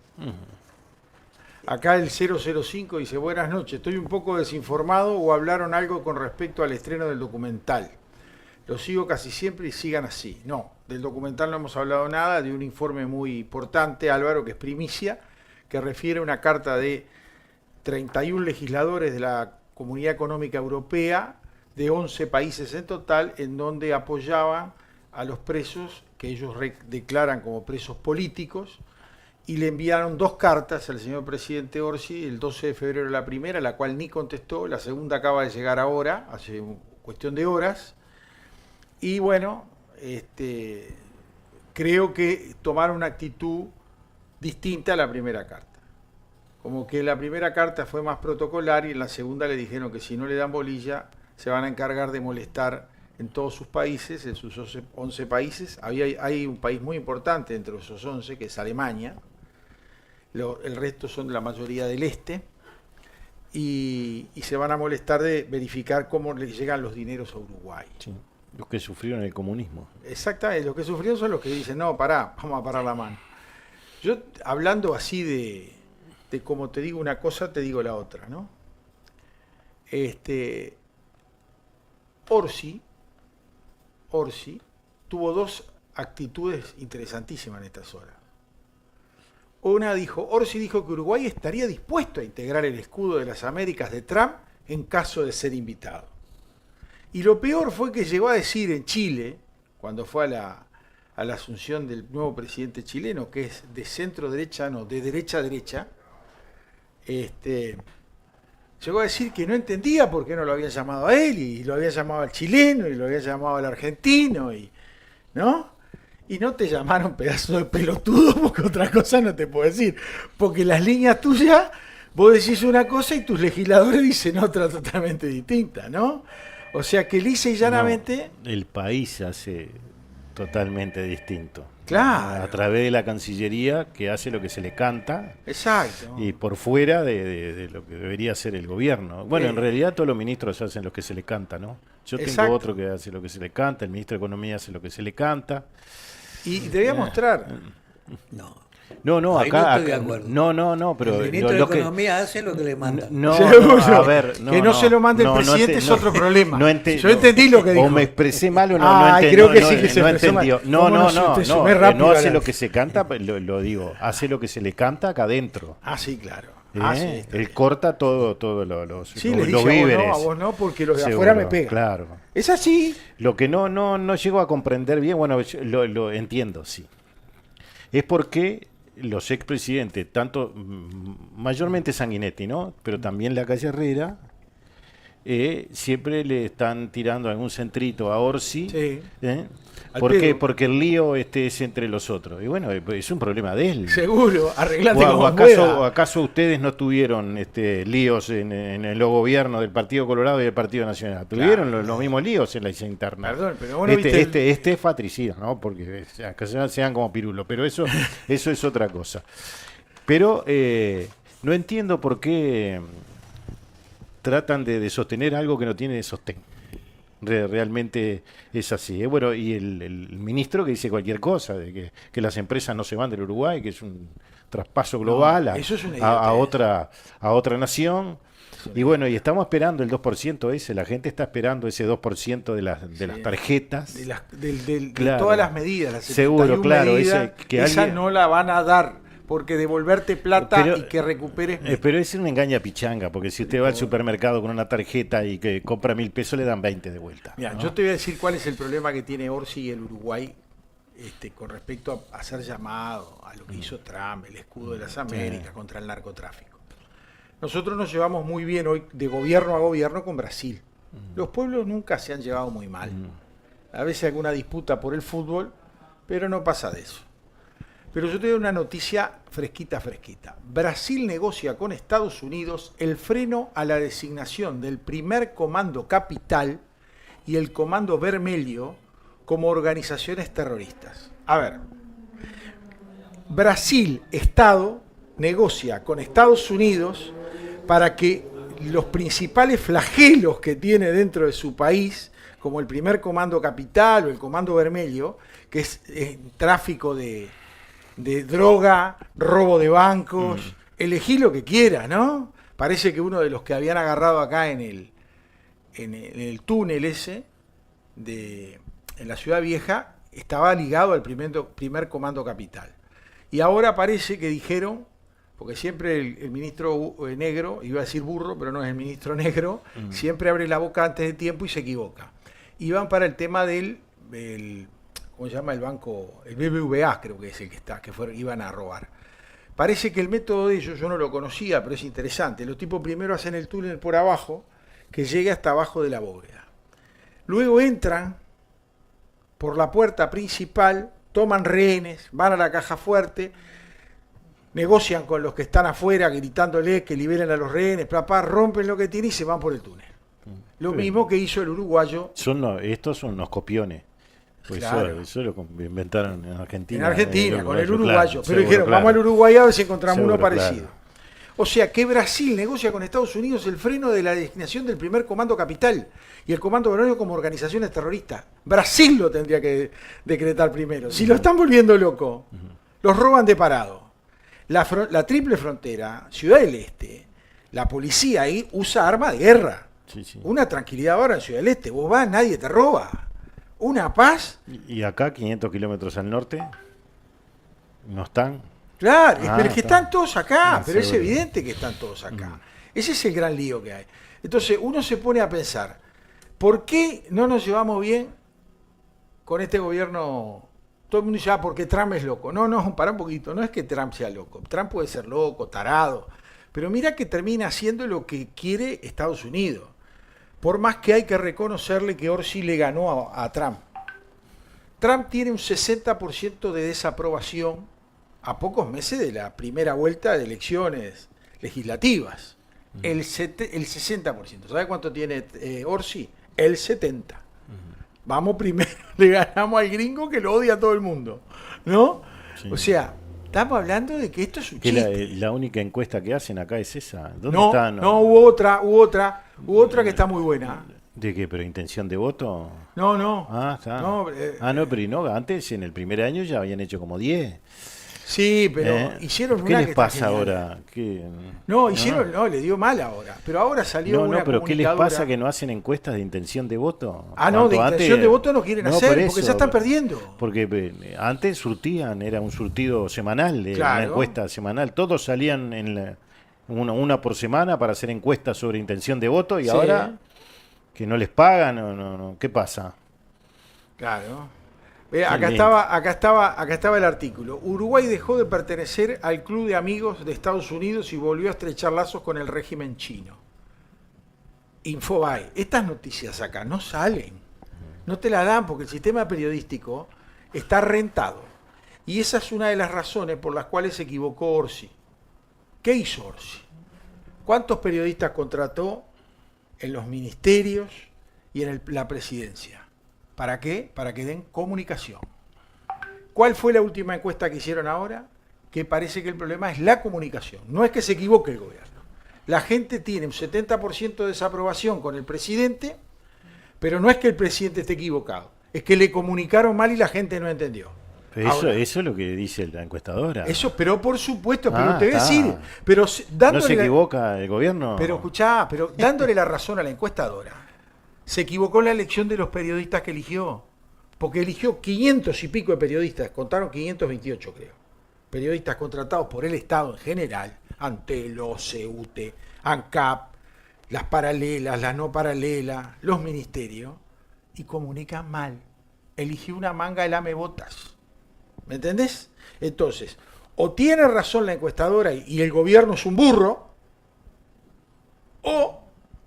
Acá el 005 dice, buenas noches, estoy un poco desinformado o hablaron algo con respecto al estreno del documental. Lo sigo casi siempre y sigan así. No, del documental no hemos hablado nada, de un informe muy importante, Álvaro, que es primicia, que refiere a una carta de 31 legisladores de la Comunidad Económica Europea, de 11 países en total, en donde apoyaban a los presos, que ellos declaran como presos políticos, y le enviaron 2 cartas al señor presidente Orsi, el 12 de febrero la primera, la cual ni contestó, la segunda acaba de llegar ahora, hace cuestión de horas, y bueno, creo que tomaron una actitud distinta a la primera carta. Como que la primera carta fue más protocolar y en la segunda le dijeron que si no le dan bolilla se van a encargar de molestar en todos sus países, en sus 11 países. Hay un país muy importante entre esos 11, que es Alemania. El resto son la mayoría del este. Y se van a molestar de verificar cómo les llegan los dineros a Uruguay. Sí, los que sufrieron el comunismo. Exactamente, los que sufrieron son los que dicen, no, pará, vamos a parar la mano. Yo, hablando así de como te digo una cosa, te digo la otra, ¿no? Orsi tuvo 2 actitudes interesantísimas en estas horas. Orsi dijo que Uruguay estaría dispuesto a integrar el escudo de las Américas de Trump en caso de ser invitado. Y lo peor fue que llegó a decir en Chile, cuando fue a la asunción del nuevo presidente chileno, que es de centro derecha, no, de derecha a derecha, llegó a decir que no entendía por qué no lo habían llamado a él, y lo había llamado al chileno, y lo había llamado al argentino, ¿no? Y no te llamaron pedazo de pelotudo, porque otra cosa no te puedo decir, porque las líneas tuyas vos decís una cosa y tus legisladores dicen otra totalmente distinta, ¿no? O sea que lisa y llanamente... No, el país hace totalmente distinto. Claro. A través de la Cancillería, que hace lo que se le canta, Exacto. y por fuera de lo que debería hacer el gobierno. Bueno, en realidad todos los ministros hacen lo que se le canta, ¿no? Yo tengo Exacto. otro que hace lo que se le canta, el ministro de Economía hace lo que se le canta. Y te voy a mostrar. No. No, Ahí acá, no estoy de acá- acuerdo. no, pero el ministro lo de que Economía hace lo que le manda. no, Seguro. a ver, Que no se lo mande el presidente es otro problema. Yo entendí lo que dijo. O me expresé mal o no, Ay, creo que sí que se no expresó mal. entendió. No, ¿Cómo no, te no, sumé rápido no a hace la- lo que se canta, pues, lo digo, hace lo que se le canta acá adentro. Ah, sí, claro. ¿Eh? Ah, sí, está Él bien. corta todo los Sí, les los dice víveres. a vos no, porque los de Seguro, afuera me pegan. Claro. Es así. Lo que no llego a comprender bien, bueno, yo lo entiendo, sí. Es porque los expresidentes, tanto mayormente Sanguinetti, ¿no? Pero también la Calle Herrera, siempre le están tirando algún centrito a Orsi. Sí. Al ¿Por qué? pedo. Porque el lío es entre los otros. Y bueno, es un problema de él. Seguro. Arreglate ¿O como acaso, pueda. acaso ustedes no tuvieron líos en los gobiernos del Partido Colorado y del Partido Nacional? Tuvieron los mismos líos en la interna. Perdón, pero vos no viste el- Este es fratricida, ¿no? Porque acá sean como pirulo, pero eso es otra cosa. Pero no entiendo por qué tratan de sostener algo que no tiene sostén. Realmente es así. Bueno, y el ministro que dice cualquier cosa, de que las empresas no se van del Uruguay, que es un traspaso global eso es una a idiotez. otra nación. Y bueno, y estamos esperando el 2% ese, la gente está esperando ese 2% de las tarjetas. De Claro. todas las medidas, las Seguro, 71 claro, medidas, que esa alguien- no la van a dar, porque devolverte plata Pero- y que recuperes... Pero es una engaña pichanga, porque si usted va al supermercado con una tarjeta y que compra 1.000 pesos, le dan 20 de vuelta. Mira, ¿no? yo te voy a decir cuál es el problema que tiene Orsi y el Uruguay con respecto a hacer llamado a lo que hizo Trump, el escudo de las Américas contra el narcotráfico. Nosotros nos llevamos muy bien hoy de gobierno a gobierno con Brasil. Los pueblos nunca se han llevado muy mal. A veces alguna disputa por el fútbol, pero no pasa de eso. Pero yo te doy una noticia fresquita. Brasil negocia con Estados Unidos el freno a la designación del primer Comando Capital y el Comando Vermelho como organizaciones terroristas. A ver, Brasil, Estado, negocia con Estados Unidos para que los principales flagelos que tiene dentro de su país, como el primer Comando Capital o el Comando Vermelho, que es tráfico de droga, robo de bancos, elegí lo que quiera, ¿no? Parece que uno de los que habían agarrado acá en el túnel ese, en la Ciudad Vieja, estaba ligado al primer Comando Capital. Y ahora parece que dijeron, porque siempre el ministro negro, iba a decir burro, pero no es el ministro negro, siempre abre la boca antes de tiempo y se equivoca. Iban para el tema del... ¿cómo se llama el banco? El BBVA creo que es el que está, iban a robar. Parece que el método de ellos, yo no lo conocía, pero es interesante. Los tipos primero hacen el túnel por abajo, que llegue hasta abajo de la bóveda. Luego entran por la puerta principal, toman rehenes, van a la caja fuerte, negocian con los que están afuera, gritándoles que liberen a los rehenes, rompen lo que tienen y se van por el túnel. Lo mismo que hizo el uruguayo. Estos son unos copiones. Pues Claro. eso lo inventaron en Argentina. En Argentina, con el uruguayo. claro, Pero seguro, dijeron, claro. vamos al Uruguay a ver si encontramos Seguro, uno parecido. claro. O sea, que Brasil negocia con Estados Unidos el freno de la designación del primer Comando Capital y el Comando Vermelho como organizaciones terroristas. Brasil lo tendría que decretar primero. Si lo están volviendo loco, los roban de parado. La triple frontera, Ciudad del Este, la policía ahí usa arma de guerra. Sí. Una tranquilidad ahora en Ciudad del Este. Vos vas, nadie te roba. Una paz. Y acá, 500 kilómetros al norte, no están. Claro, Ah, pero es que está. están todos acá, pero es seguro. evidente que están todos acá. Ese es el gran lío que hay. Entonces uno se pone a pensar, ¿por qué no nos llevamos bien con este gobierno? Todo el mundo dice, porque Trump es loco. No, para un poquito, no es que Trump sea loco. Trump puede ser loco, tarado, pero mira que termina haciendo lo que quiere Estados Unidos. Por más que hay que reconocerle que Orsi le ganó a Trump. Trump tiene un 60% de desaprobación a pocos meses de la primera vuelta de elecciones legislativas. El 60%. ¿Sabe cuánto tiene Orsi? El 70%. Vamos primero, le ganamos al gringo que lo odia a todo el mundo, ¿no? Sí. O sea, estamos hablando de que esto es un chiste. La única encuesta que hacen acá es esa. ¿Dónde No, está? no, hubo otra que está muy buena. ¿De qué? ¿Pero intención de voto? No. Ah, está. No, no, pero no, antes en el primer año ya habían hecho como 10. sí, pero hicieron ¿Qué una les que está pasa genial. ahora? ¿Qué? No, le dio mal ahora. Pero ahora salió No, una no, pero ¿qué les comunicadora. pasa que no hacen encuestas de intención de voto? Ah, no, de Cuanto intención de voto no quieren hacer, por porque eso, ya están perdiendo. Porque antes surtían, era un surtido semanal, una Claro. encuesta semanal. Todos salían en una por semana para hacer encuestas sobre intención de voto y Sí. ahora que no les pagan, no, ¿qué pasa? Claro. Ve, Qué acá lindo. estaba el artículo. Uruguay dejó de pertenecer al Club de Amigos de Estados Unidos y volvió a estrechar lazos con el régimen chino. Infobae. Estas noticias acá no salen. No te la dan porque el sistema periodístico está rentado. Y esa es una de las razones por las cuales se equivocó Orsi. ¿Qué hizo Orsi? ¿Cuántos periodistas contrató en los ministerios y en la presidencia? ¿Para qué? Para que den comunicación. ¿Cuál fue la última encuesta que hicieron ahora? Que parece que el problema es la comunicación. No es que se equivoque el gobierno. La gente tiene un 70% de desaprobación con el presidente, pero no es que el presidente esté equivocado. Es que le comunicaron mal y la gente no entendió. Pero Ahora, eso es lo que dice la encuestadora. eso, pero por supuesto, pero te voy a está. decir, pero ¿No dándole se la- equivoca el gobierno? pero escuchá, pero dándole la razón a la encuestadora, se equivocó en la elección de los periodistas que eligió. Porque eligió 500 y pico de periodistas, contaron 528 creo. Periodistas contratados por el Estado en general, Antelo, CEUTE, ANCAP, las paralelas, las no paralelas, los ministerios, y comunican mal. Eligió una manga de lamebotas. ¿Me entendés? Entonces, o tiene razón la encuestadora y el gobierno es un burro, o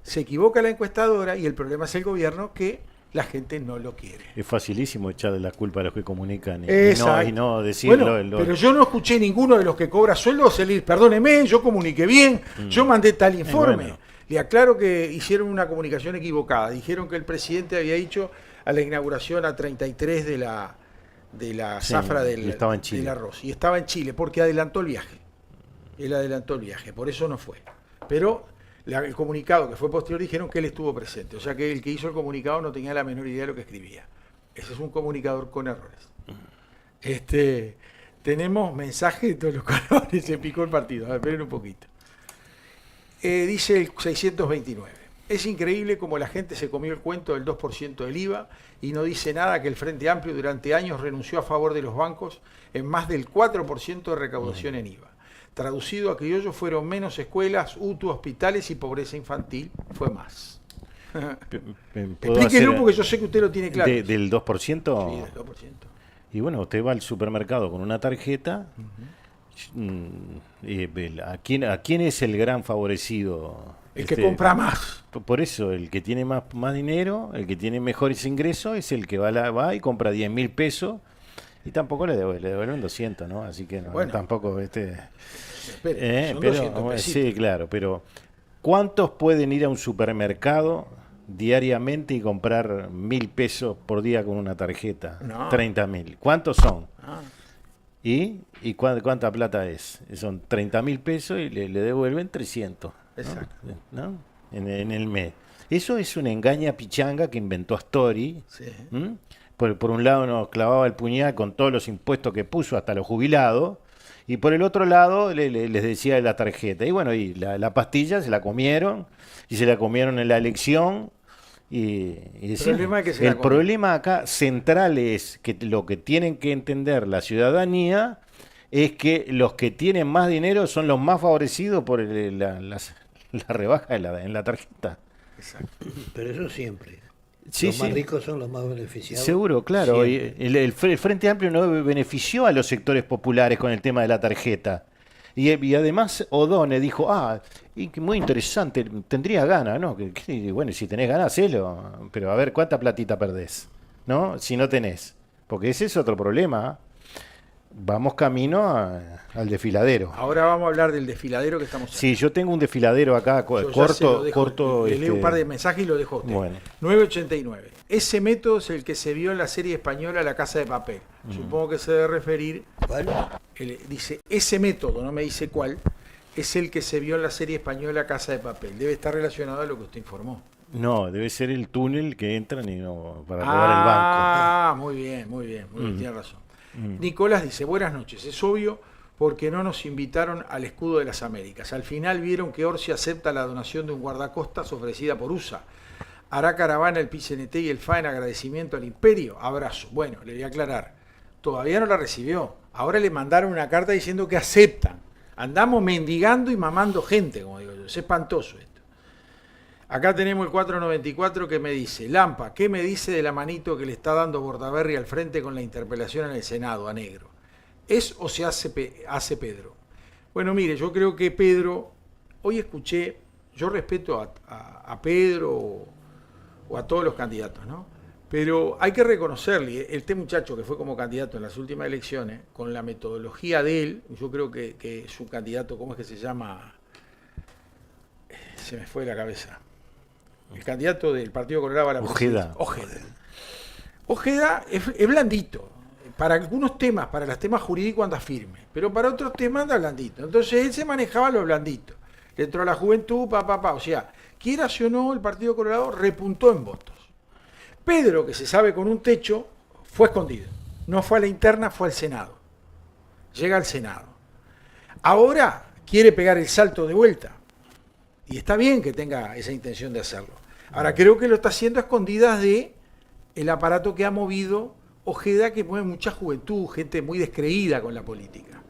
se equivoca la encuestadora y el problema es el gobierno que la gente no lo quiere. Es facilísimo echarle la culpa a los que comunican Exacto. y no decirlo. Bueno, pero yo no escuché ninguno de los que cobra sueldo salir, perdóneme, yo comuniqué bien, yo mandé tal informe. bueno. Le aclaro que hicieron una comunicación equivocada. Dijeron que el presidente había dicho a la inauguración a 33 de la Sí, zafra y estaba en Chile. del arroz. Y estaba en Chile porque adelantó el viaje. Él adelantó el viaje, por eso no fue. Pero el comunicado que fue posterior dijeron que él estuvo presente. O sea que el que hizo el comunicado no tenía la menor idea de lo que escribía. Ese es un comunicador con errores. Tenemos mensajes de todos los colores, se picó el partido. A ver, esperen un poquito. Dice el 629. Es increíble cómo la gente se comió el cuento del 2% del IVA y no dice nada que el Frente Amplio durante años renunció a favor de los bancos en más del 4% de recaudación en IVA. Traducido a criollo, fueron menos escuelas, UTU, hospitales y pobreza infantil fue más. Explíquelo porque yo sé que usted lo tiene claro. ¿Del 2%? Sí, del 2%. Y bueno, usted va al supermercado con una tarjeta. ¿A quién es el gran favorecido? El que compra más. Por eso, el que tiene más dinero, el que tiene mejores ingresos, es el que va y compra 10.000 pesos y tampoco le devuelven 200, ¿no? Así que no, Bueno. tampoco... Espere, son pero, 200 pesitos. sí, claro, pero ¿cuántos pueden ir a un supermercado diariamente y comprar 1.000 pesos por día con una tarjeta? No. 30.000. ¿Cuántos son? Ah, ¿Y cuánta plata es? Son 30.000 pesos y le devuelven 300. ¿no? Exacto. ¿No? En el mes. Eso es una engaña pichanga que inventó Astori. sí. ¿Mm? Por un lado nos clavaba el puñal con todos los impuestos que puso hasta los jubilados, y por el otro lado les decía de la tarjeta. Y bueno, y la pastilla se la comieron, y se la comieron en la elección. Problema es que se la el comen. problema acá central es que lo que tienen que entender la ciudadanía es que los que tienen más dinero son los más favorecidos por la rebaja en la tarjeta. Exacto. Pero eso siempre. Sí, Los más sí. ricos son los más beneficiados. Seguro, claro. Y Siempre. el Frente Amplio no benefició a los sectores populares con el tema de la tarjeta. Y además O'Donnell dijo, y que muy interesante, tendría ganas, ¿no? Bueno, si tenés ganas, hacelo. Pero a ver, ¿cuánta platita perdés? ¿No? Si no tenés. Porque ese es otro problema. Vamos camino al desfiladero. Ahora vamos a hablar del desfiladero que estamos Sí, yo tengo un desfiladero acá corto. Le leo un par de mensajes y lo dejo a usted. Bueno. 989. Ese método es el que se vio en la serie española La Casa de Papel. Supongo que se debe referir. ¿Cuál? Dice, ese método, no me dice cuál, es el que se vio en la serie española Casa de Papel. Debe estar relacionado a lo que usted informó. No, debe ser el túnel que entran y no para robar el banco. Ah, muy bien, tiene razón. Nicolás dice, buenas noches, es obvio porque no nos invitaron al escudo de las Américas. Al final vieron que Orsi acepta la donación de un guardacostas ofrecida por USA. Hará caravana el PCNT y el FA en agradecimiento al imperio. Abrazo. Bueno, le voy a aclarar, todavía no la recibió. Ahora le mandaron una carta diciendo que aceptan. Andamos mendigando y mamando gente, como digo yo. Es espantoso esto. Acá tenemos el 494 que me dice, Lampa, ¿qué me dice de la manito que le está dando Bordaberry al frente con la interpelación en el Senado a Negro? ¿Es o se hace Pedro? Bueno, mire, yo creo que Pedro, hoy escuché, yo respeto a Pedro o a todos los candidatos, ¿no? Pero hay que reconocerle, este muchacho que fue como candidato en las últimas elecciones, con la metodología de él, yo creo que su candidato, ¿cómo es que se llama? Se me fue de la cabeza. El candidato del Partido Colorado a la presidencia. Ojeda es blandito. Para algunos temas, para los temas jurídicos anda firme, pero para otros temas anda blandito. Entonces él se manejaba lo blandito. Dentro de la juventud, O sea, quieras o no, el Partido Colorado repuntó en votos. Pedro, que se sabe con un techo, fue escondido. No fue a la interna, fue al Senado. Llega al Senado. Ahora quiere pegar el salto de vuelta. Y está bien que tenga esa intención de hacerlo. Ahora, creo que lo está haciendo a escondidas de el aparato que ha movido Ojeda, que mueve mucha juventud, gente muy descreída con la política.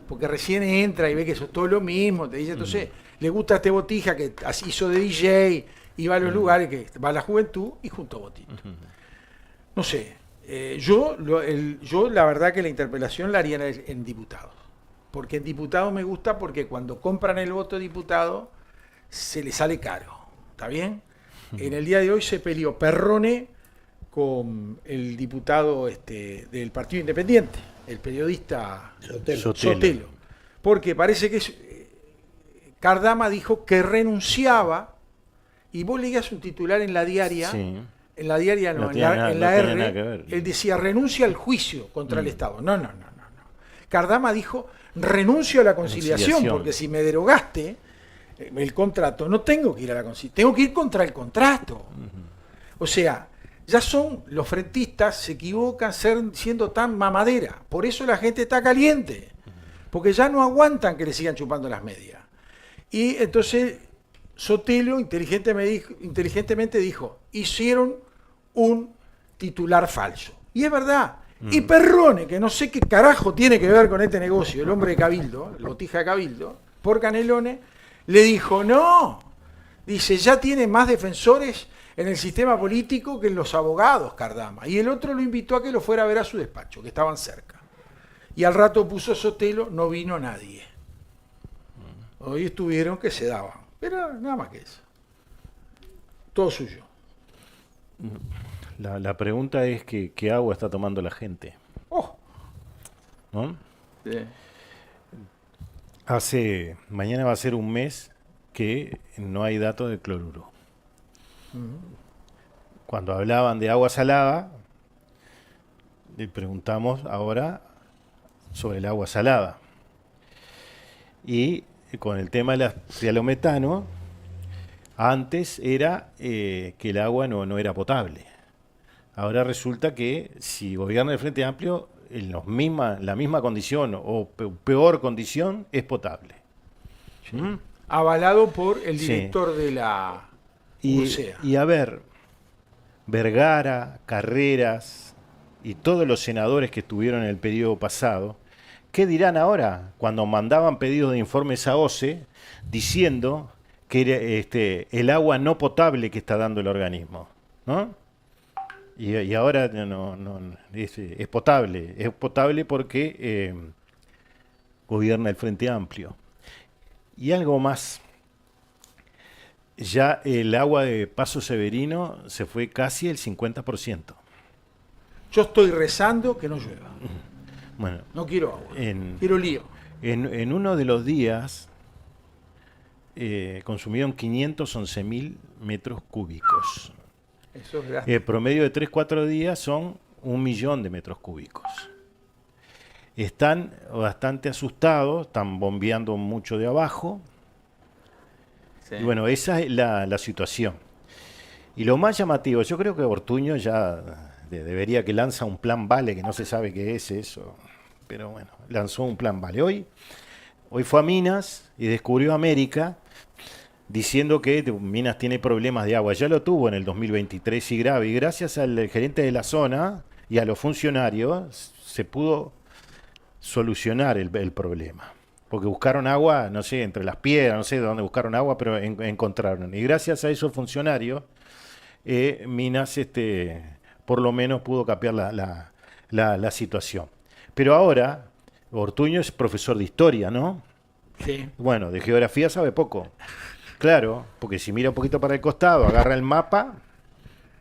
Porque recién entra y ve que eso es todo lo mismo, te dice, entonces, le gusta este Botija que hizo de DJ, y va a los lugares que va la juventud y junto a Botito. No sé, yo la verdad que la interpelación la haría en diputados. Porque en diputados me gusta porque cuando compran el voto de diputado se le sale caro. ¿Está bien? En el día de hoy se peleó Perrone con el diputado del Partido Independiente, el periodista Sotelo. Porque parece que Cardama dijo que renunciaba, y vos leías un titular en la diaria, en la diaria no, en la R, él decía renuncia al juicio contra el Estado. No. Cardama dijo renuncio a la conciliación, porque si me derogaste el contrato, no tengo que ir a la conciliación, tengo que ir contra el contrato. O sea, ya son los frentistas, se equivocan siendo tan mamadera. Por eso la gente está caliente, porque ya no aguantan que le sigan chupando las medias. Y entonces Sotelo inteligentemente dijo, hicieron un titular falso. Y es verdad. Y Perrone, que no sé qué carajo tiene que ver con este negocio, el hombre de Cabildo, el Botija de Cabildo, por Canelones, le dijo, no, dice, ya tiene más defensores en el sistema político que en los abogados, Cardama. Y el otro lo invitó a que lo fuera a ver a su despacho, que estaban cerca. Y al rato puso Sotelo, no vino nadie. Hoy estuvieron que se daban, pero nada más que eso. Todo suyo. La pregunta es que qué agua está tomando la gente. ¿No? Sí. Mañana va a ser un mes que no hay datos de cloruro. Cuando hablaban de agua salada, le preguntamos ahora sobre el agua salada. Y con el tema del trialometano, antes era que el agua no era potable. Ahora resulta que si gobierna el Frente Amplio, en la misma condición o peor condición, es potable. Sí. Avalado por el director de la URSEA. Y a ver, Vergara, Carreras y todos los senadores que estuvieron en el periodo pasado, ¿qué dirán ahora cuando mandaban pedidos de informes a OCE diciendo que era el agua no potable que está dando el organismo? ¿No? Y ahora es potable porque gobierna el Frente Amplio. Y algo más, ya el agua de Paso Severino se fue casi el 50%. Yo estoy rezando que no llueva. Bueno, No quiero agua, quiero lío. En uno de los días consumieron 511.000 metros cúbicos. Eso es gasto. El promedio de 3-4 días son 1 millón de metros cúbicos. Están bastante asustados, están bombeando mucho de abajo. Sí. Y bueno, esa es la situación. Y lo más llamativo, yo creo que Ortuño ya debería que lanza un plan Vale, que no se sabe qué es eso, pero bueno, lanzó un plan Vale. Hoy fue a Minas y descubrió América diciendo que Minas tiene problemas de agua. Ya lo tuvo en el 2023 y grave, y gracias al gerente de la zona y a los funcionarios se pudo solucionar el problema. Porque buscaron agua, no sé, entre las piedras, no sé de dónde buscaron agua, pero encontraron. Y gracias a esos funcionarios, Minas por lo menos pudo capear la situación. Pero ahora, Ortuño es profesor de historia, ¿no? Sí. Bueno, de geografía sabe poco. Claro, porque si mira un poquito para el costado, agarra el mapa,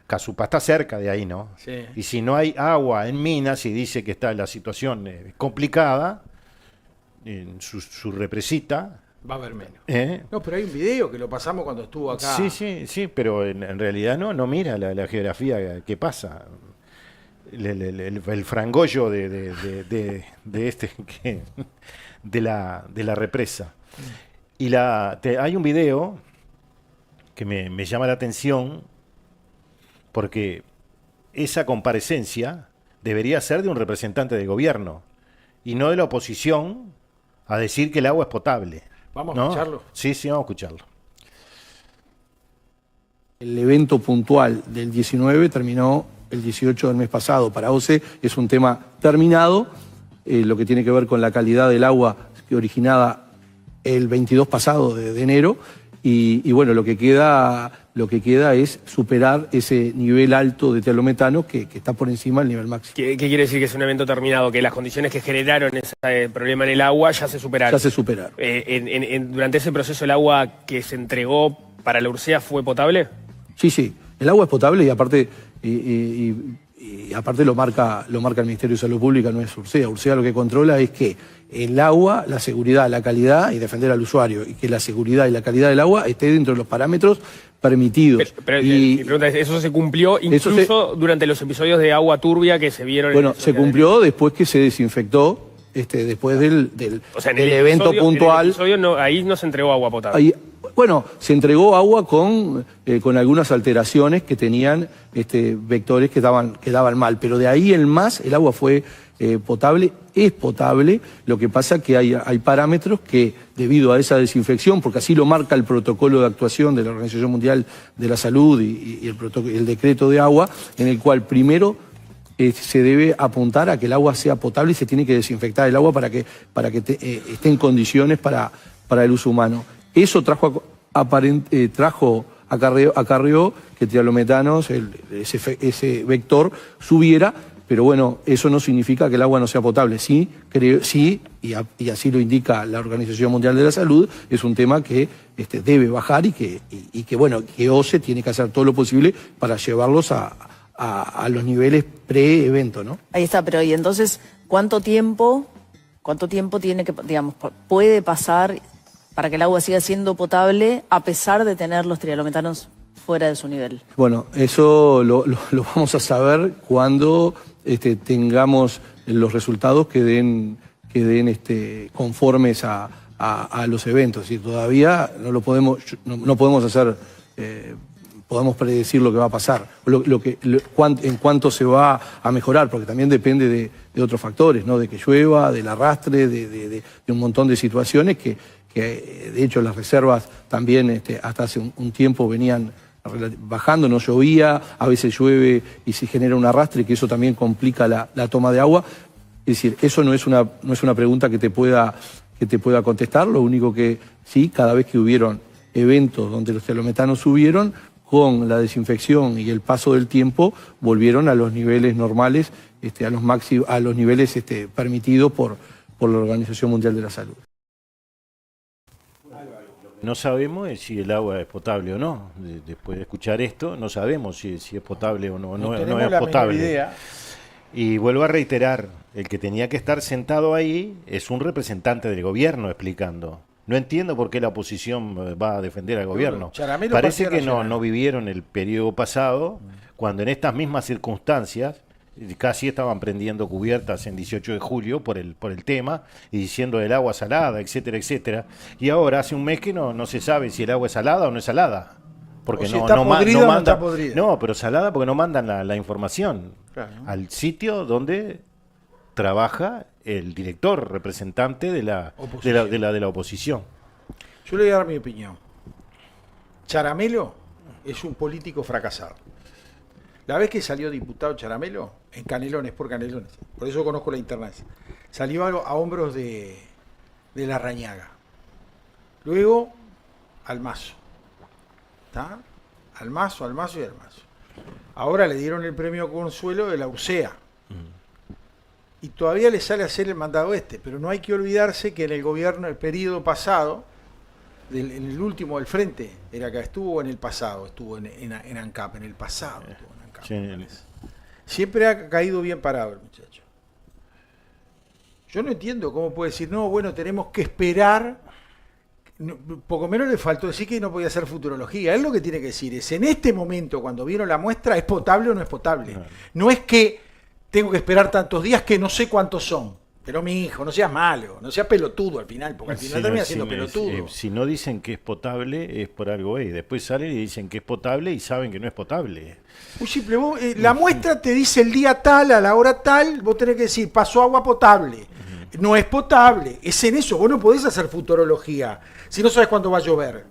Casupá está cerca de ahí, ¿no? Sí. Y si no hay agua en Minas y dice que está la situación complicada, en su represita. Va a haber menos. ¿Eh? No, pero hay un video que lo pasamos cuando estuvo acá. Sí, pero en realidad no mira la geografía que pasa. El frangollo de la represa. Y hay un video que me llama la atención porque esa comparecencia debería ser de un representante del gobierno y no de la oposición a decir que el agua es potable. Vamos ¿no? a escucharlo. Sí, vamos a escucharlo. El evento puntual del 19 terminó el 18 del mes pasado. Para OCE es un tema terminado, lo que tiene que ver con la calidad del agua que originada el 22 pasado de enero. Y bueno, lo que queda es superar ese nivel alto de tealometano que está por encima del nivel máximo. ¿Qué quiere decir que es un evento terminado? Que las condiciones que generaron ese problema en el agua ya se superaron. Ya se superaron. Durante ese proceso, ¿el agua que se entregó para la Urcea fue potable? Sí. El agua es potable y aparte, aparte lo marca el Ministerio de Salud Pública, no es Urcea. Urcea lo que controla es que el agua, la seguridad, la calidad y defender al usuario, y que la seguridad y la calidad del agua esté dentro de los parámetros permitidos. Pero mi pregunta es, ¿eso se cumplió incluso durante los episodios de agua turbia que se vieron? Bueno, se cumplió después que se desinfectó, después del o sea, del evento puntual. En el episodio ahí no se entregó agua potable. Ahí, bueno, se entregó agua con algunas alteraciones que tenían vectores que daban mal, pero de ahí el agua fue potable, es potable. Lo que pasa que hay parámetros que, debido a esa desinfección, porque así lo marca el protocolo de actuación de la Organización Mundial de la Salud y el decreto de agua, en el cual primero se debe apuntar a que el agua sea potable y se tiene que desinfectar el agua para que esté en condiciones para el uso humano. Eso acarreó que trialometanos, ese vector, subiera, pero bueno, eso no significa que el agua no sea potable. Sí, y así lo indica la Organización Mundial de la Salud, es un tema que debe bajar y que OCE tiene que hacer todo lo posible para llevarlos a los niveles pre-evento, ¿no? Ahí está, pero ¿y entonces cuánto tiempo tiene que, puede pasar para que el agua siga siendo potable a pesar de tener los trialometanos fuera de su nivel? Bueno, eso lo vamos a saber cuando tengamos los resultados que den conformes a los eventos. Y todavía no podemos hacer, podemos predecir lo que va a pasar, en cuánto se va a mejorar, porque también depende de otros factores, ¿no? De que llueva, del arrastre, de un montón de situaciones que de hecho las reservas también hasta hace un tiempo venían bajando, no llovía, a veces llueve y se genera un arrastre, que eso también complica la toma de agua. Es decir, eso no es una pregunta que te pueda contestar. Lo único que sí, cada vez que hubieron eventos donde los trialometanos subieron, con la desinfección y el paso del tiempo, volvieron a los niveles normales, a los niveles permitidos por la Organización Mundial de la Salud. No sabemos si el agua es potable o no. Después de escuchar esto, no sabemos si es potable o no es potable. Idea. Y vuelvo a reiterar, el que tenía que estar sentado ahí es un representante del gobierno explicando. No entiendo por qué la oposición va a defender al gobierno. Charamelo, Parece Partido que Nacional. no vivieron el periodo pasado, cuando en estas mismas circunstancias casi estaban prendiendo cubiertas en 18 de julio por el tema y diciendo del agua salada, etcétera, etcétera. Y ahora hace un mes que no se sabe si el agua es salada o no es salada. Porque O si está podrida o no está podrida. No, pero salada porque no mandan la información Claro. al sitio donde trabaja el director representante de la oposición. Yo le voy a dar mi opinión. Charamelo es un político fracasado. La vez que salió diputado Charamelo, en Canelones, por eso conozco la internet, salió a hombros de Larrañaga. Luego, Almazo. ¿Está? Almazo. Ahora le dieron el premio Consuelo de la UCEA. Y todavía le sale a hacer el mandado pero no hay que olvidarse que en el gobierno, el periodo pasado, en el último del frente, era que estuvo en el pasado, estuvo en ANCAP, en el pasado estuvo en ANCAP. Sí. Siempre ha caído bien parado el muchacho. Yo no entiendo cómo puede decir, no, bueno, tenemos que esperar. No, poco menos le faltó decir que no podía hacer futurología. Él lo que tiene que decir es, en este momento, cuando vieron la muestra, ¿es potable o no es potable? Claro. No es que tengo que esperar tantos días que no sé cuántos son. Pero mi hijo, no seas malo, no seas pelotudo al final, porque al final termina siendo pelotudo. Si no dicen que es potable, es por algo. Después salen y dicen que es potable y saben que no es potable. Muy simple, vos, la muestra te dice el día tal, a la hora tal, vos tenés que decir, pasó agua potable. No es potable, es en eso, vos no podés hacer futurología si no sabes cuándo va a llover.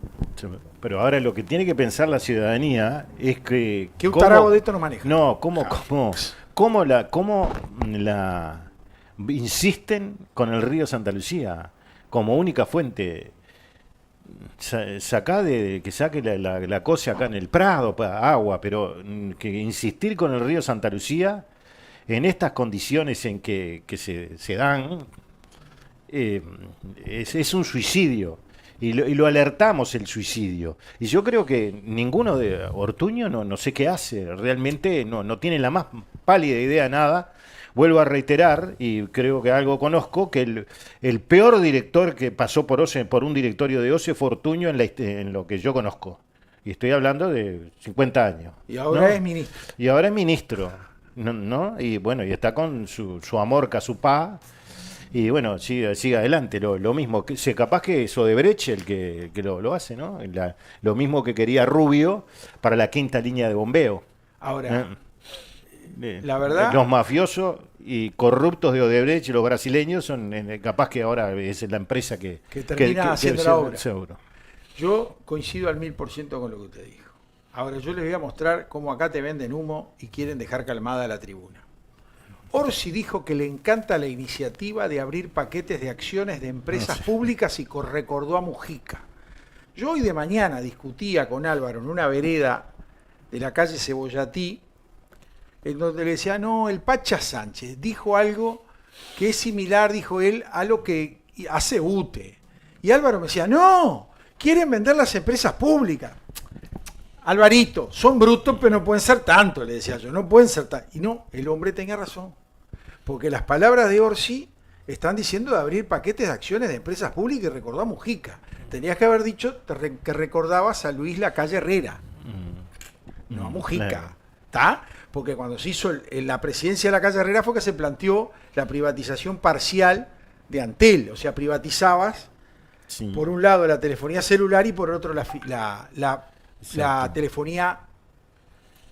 Pero ahora lo que tiene que pensar la ciudadanía es que un tarado de esto no maneja. No, cómo la insisten con el río Santa Lucía como única fuente. Que saque la cosa acá en el Prado, agua, pero que insistir con el río Santa Lucía en estas condiciones en que se dan, es un suicidio. Y lo alertamos el suicidio. Y yo creo que ninguno de Ortuño no sé qué hace. Realmente no tiene la más pálida idea de nada. Vuelvo a reiterar, y creo que algo conozco, que el peor director que pasó por un directorio de OCE fue Ortuño en lo que yo conozco. Y estoy hablando de 50 años. Y ahora es ministro. Y ahora es ministro. ¿No? Y bueno, y está con su amor Casupá. Y bueno, sigue adelante. Lo mismo, capaz que es Odebrecht el que lo hace, ¿no? Lo mismo que quería Rubio para la quinta línea de bombeo. Ahora, la verdad, los mafiosos y corruptos de Odebrecht, los brasileños, son capaz que ahora es la empresa que termina haciendo la obra. Seguro. Yo coincido al 1000% con lo que usted dijo. Ahora yo les voy a mostrar cómo acá te venden humo y quieren dejar calmada la tribuna. Orsi dijo que le encanta la iniciativa de abrir paquetes de acciones de empresas públicas y recordó a Mujica. Yo hoy de mañana discutía con Álvaro en una vereda de la calle Cebollatí, en donde le decía, no, el Pacha Sánchez dijo algo que es similar, dijo él, a lo que hace UTE. Y Álvaro me decía, no, quieren vender las empresas públicas. Alvarito, son brutos, pero no pueden ser tanto, le decía yo, no pueden ser tanto. Y no, el hombre tenía razón, porque las palabras de Orsi están diciendo de abrir paquetes de acciones de empresas públicas y recordó a Mujica. Tenías que haber dicho que recordabas a Luis Lacalle Herrera, no a Mujica, ¿está? Porque cuando se hizo la presidencia de Lacalle Herrera fue que se planteó la privatización parcial de Antel, o sea, privatizabas por un lado la telefonía celular y por otro la telefonía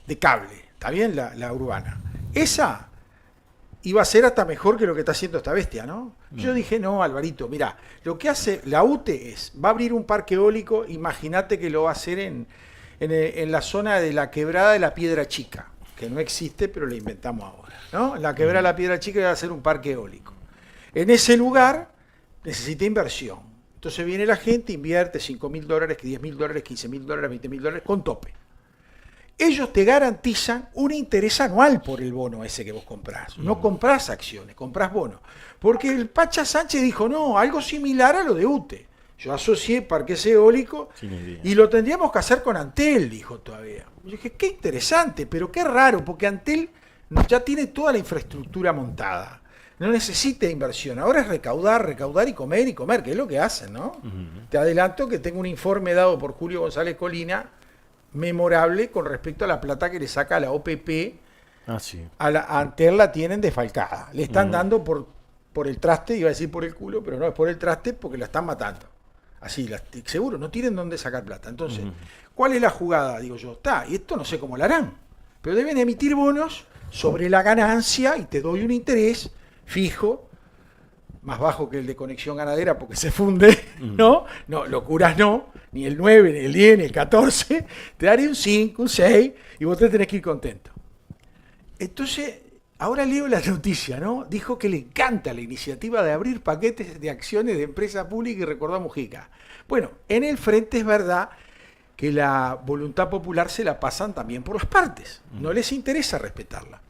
de cable, ¿está bien? La urbana. Esa iba a ser hasta mejor que lo que está haciendo esta bestia, ¿no? Yo dije, no, Alvarito, mira, lo que hace la UTE va a abrir un parque eólico, imagínate que lo va a hacer en la zona de la quebrada de la Piedra Chica, que no existe, pero la inventamos ahora, ¿no? En la quebrada de la Piedra Chica va a hacer un parque eólico. En ese lugar necesita inversión. Entonces viene la gente, invierte $5.000, $10.000, $15.000, $20.000 con tope. Ellos te garantizan un interés anual por el bono ese que vos comprás. No comprás acciones, comprás bonos. Porque el Pacha Sánchez dijo, no, algo similar a lo de UTE. Yo asocié parques eólicos y lo tendríamos que hacer con Antel, dijo todavía. Yo dije, qué interesante, pero qué raro, porque Antel ya tiene toda la infraestructura montada. No necesita inversión. Ahora es recaudar y comer, que es lo que hacen, ¿no? Te adelanto que tengo un informe dado por Julio González Colina, memorable con respecto a la plata que le saca a la OPP. A Antel la tienen desfalcada. Le están dando por el traste, iba a decir por el culo, pero no es por el traste porque la están matando. Así, seguro, no tienen dónde sacar plata. Entonces, ¿cuál es la jugada? Digo yo, y esto no sé cómo lo harán, pero deben emitir bonos sobre la ganancia y te doy un interés fijo, más bajo que el de Conexión Ganadera porque se funde, ¿no? No, locuras no, ni el 9, ni el 10, ni el 14, te daré un 5, un 6 y vos te tenés que ir contento. Entonces, ahora leo la noticia, ¿no? Dijo que le encanta la iniciativa de abrir paquetes de acciones de empresa pública y recordó a Mujica. Bueno, en el frente es verdad que la voluntad popular se la pasan también por las partes. No les interesa respetarla.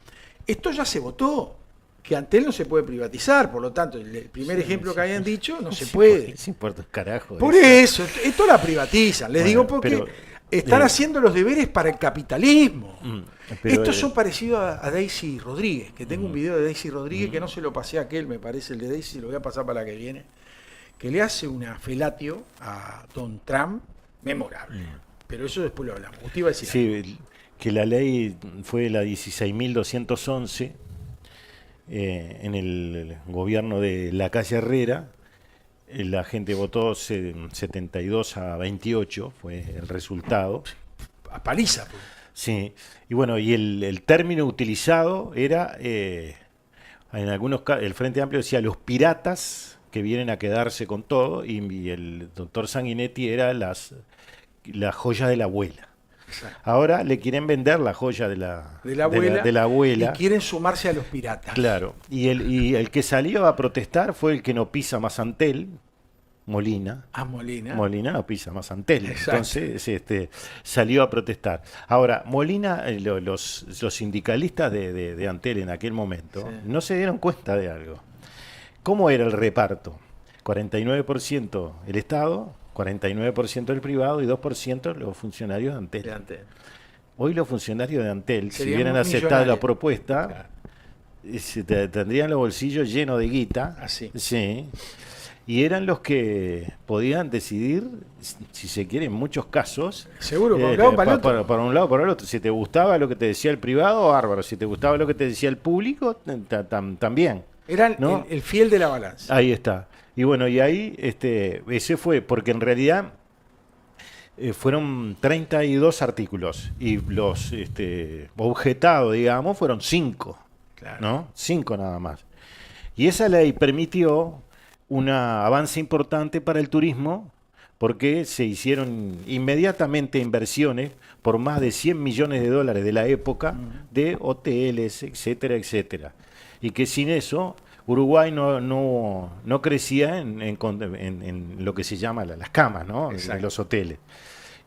Esto ya se votó, que Antel no se puede privatizar, por lo tanto, el primer ejemplo que habían dicho no se puede. Sí, importa, carajo. Por eso, esto la privatizan, les digo porque están haciendo los deberes para el capitalismo. Estos son parecidos a Daisy Rodríguez, que tengo un video de Daisy Rodríguez que no se lo pasé a aquel, me parece el de Daisy, lo voy a pasar para la que viene, que le hace una felatio a Don Trump memorable. Pero eso después lo hablamos. Usted iba a decir algo. Que la ley fue la 16.211 en el gobierno de Lacalle Herrera. La gente votó 72-28, fue el resultado. A paliza. Pues. Sí, y bueno, y el término utilizado era, en algunos casos, el Frente Amplio decía los piratas que vienen a quedarse con todo, y el doctor Sanguinetti era la joya de la abuela. Exacto. Ahora le quieren vender la joya de la abuela. Y quieren sumarse a los piratas. Claro, y el que salió a protestar fue el que no pisa más Antel, Molina. Molina no pisa más Antel. Exacto. Entonces salió a protestar. Ahora, Molina, los sindicalistas de Antel en aquel momento no se dieron cuenta de algo. ¿Cómo era el reparto? 49% el Estado, 49% el privado y 2% los funcionarios de Antel. Hoy los funcionarios de Antel, si hubieran aceptado la propuesta, tendrían los bolsillos llenos de guita. Así. Sí. Y eran los que podían decidir, si se quiere, en muchos casos. Seguro, para un lado para el otro. Para un lado para el otro. Si te gustaba lo que te decía el privado, bárbaro. Si te gustaba lo que te decía el público, también. Eran, ¿no?, el fiel de la balanza. Ahí está. Y bueno, y ahí ese fue, porque en realidad fueron 32 artículos y los objetados, digamos, fueron 5. Claro. ¿No? 5 nada más. Y esa ley permitió un avance importante para el turismo porque se hicieron inmediatamente inversiones por más de $100 millones de la época de hoteles, etcétera, etcétera. Y que sin eso Uruguay no crecía en lo que se llama las camas, ¿no?, en los hoteles.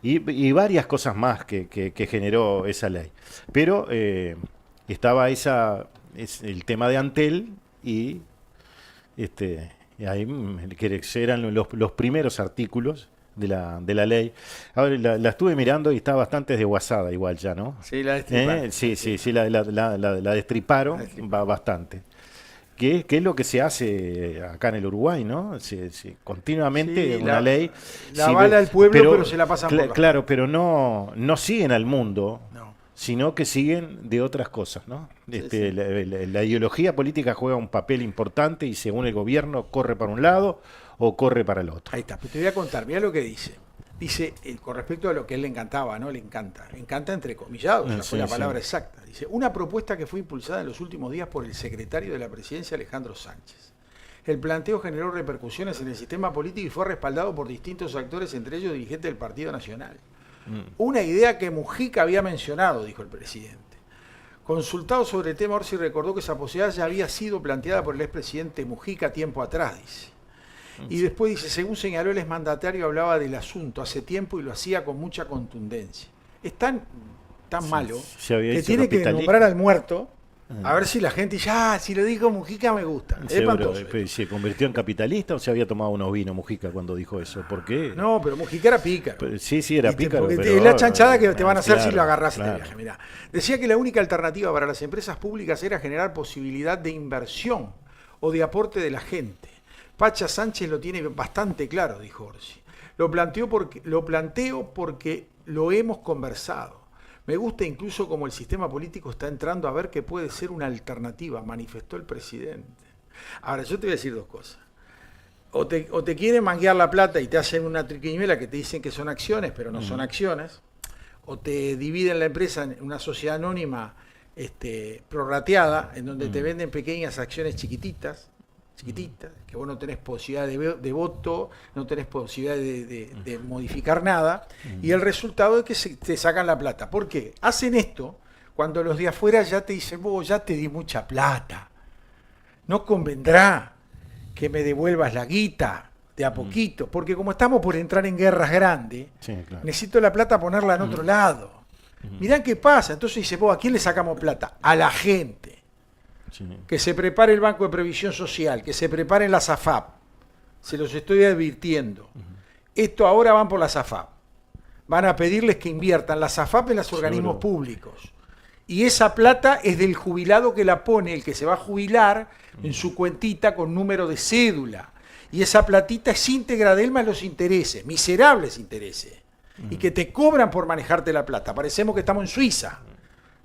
Y varias cosas más que generó esa ley. Pero estaba el tema de Antel y ahí que eran los primeros artículos de la ley. Ahora la estuve mirando y está bastante desguazada igual ya, ¿no? Sí, la destriparon. Sí, la destriparon bastante. ¿Qué es lo que se hace acá en el Uruguay, ¿no? Continuamente una ley. La avala el pueblo, pero se la pasan por claro, pero no siguen al mundo. No. Sino que siguen de otras cosas, ¿no? La ideología política juega un papel importante y según el gobierno corre para un lado o corre para el otro. Ahí está, pues te voy a contar, mira lo que dice. Dice, con respecto a lo que a él le encantaba, ¿no? Le encanta entrecomillado, ya fue la palabra exacta. Dice, una propuesta que fue impulsada en los últimos días por el secretario de la Presidencia, Alejandro Sánchez. El planteo generó repercusiones en el sistema político y fue respaldado por distintos actores, entre ellos dirigentes del Partido Nacional. Una idea que Mujica había mencionado, dijo el presidente. Consultado sobre el tema, Orsi recordó que esa posibilidad ya había sido planteada por el expresidente Mujica tiempo atrás, dice. Y después dice, según señaló el exmandatario, hablaba del asunto hace tiempo y lo hacía con mucha contundencia. Es tan malo que tiene que nombrar al muerto A ver si la gente dice, si lo dijo Mujica me gusta. Es Seguro, espantoso. ¿se convirtió en capitalista o se había tomado unos vinos Mujica cuando dijo eso? ¿Por qué? No, pero Mujica era pícaro. Sí, era pícaro. Porque pero, es la chanchada que te van a hacer si claro, lo agarrás claro. este viaje. Mirá. Decía que la única alternativa para las empresas públicas era generar posibilidad de inversión o de aporte de la gente. Pacha Sánchez lo tiene bastante claro, dijo Orsi. Lo planteo porque lo hemos conversado. Me gusta incluso como el sistema político está entrando a ver que puede ser una alternativa, manifestó el presidente. Ahora, yo te voy a decir dos cosas. O te quieren manguear la plata y te hacen una triquiñuela que te dicen que son acciones, pero no son acciones. O te dividen la empresa en una sociedad anónima prorrateada, en donde te venden pequeñas acciones chiquititas, que vos no tenés posibilidad de voto, no tenés posibilidad de modificar nada, y el resultado es que te sacan la plata. ¿Por qué? Hacen esto cuando los de afuera ya te dicen, vos ya te di mucha plata, no convendrá que me devuelvas la guita de a poquito, porque como estamos por entrar en guerras grandes, claro, necesito la plata ponerla en otro lado. Mirá qué pasa, entonces dice, vos, ¿a quién le sacamos plata? A la gente. Que se prepare el Banco de Previsión Social, que se preparen las AFAP. Se los estoy advirtiendo. Esto ahora van por las AFAP. Van a pedirles que inviertan las AFAP en los organismos públicos. Y esa plata es del jubilado que la pone, el que se va a jubilar, en su cuentita con número de cédula. Y esa platita es íntegra de él más los intereses, miserables intereses. Y que te cobran por manejarte la plata. Parecemos que estamos en Suiza.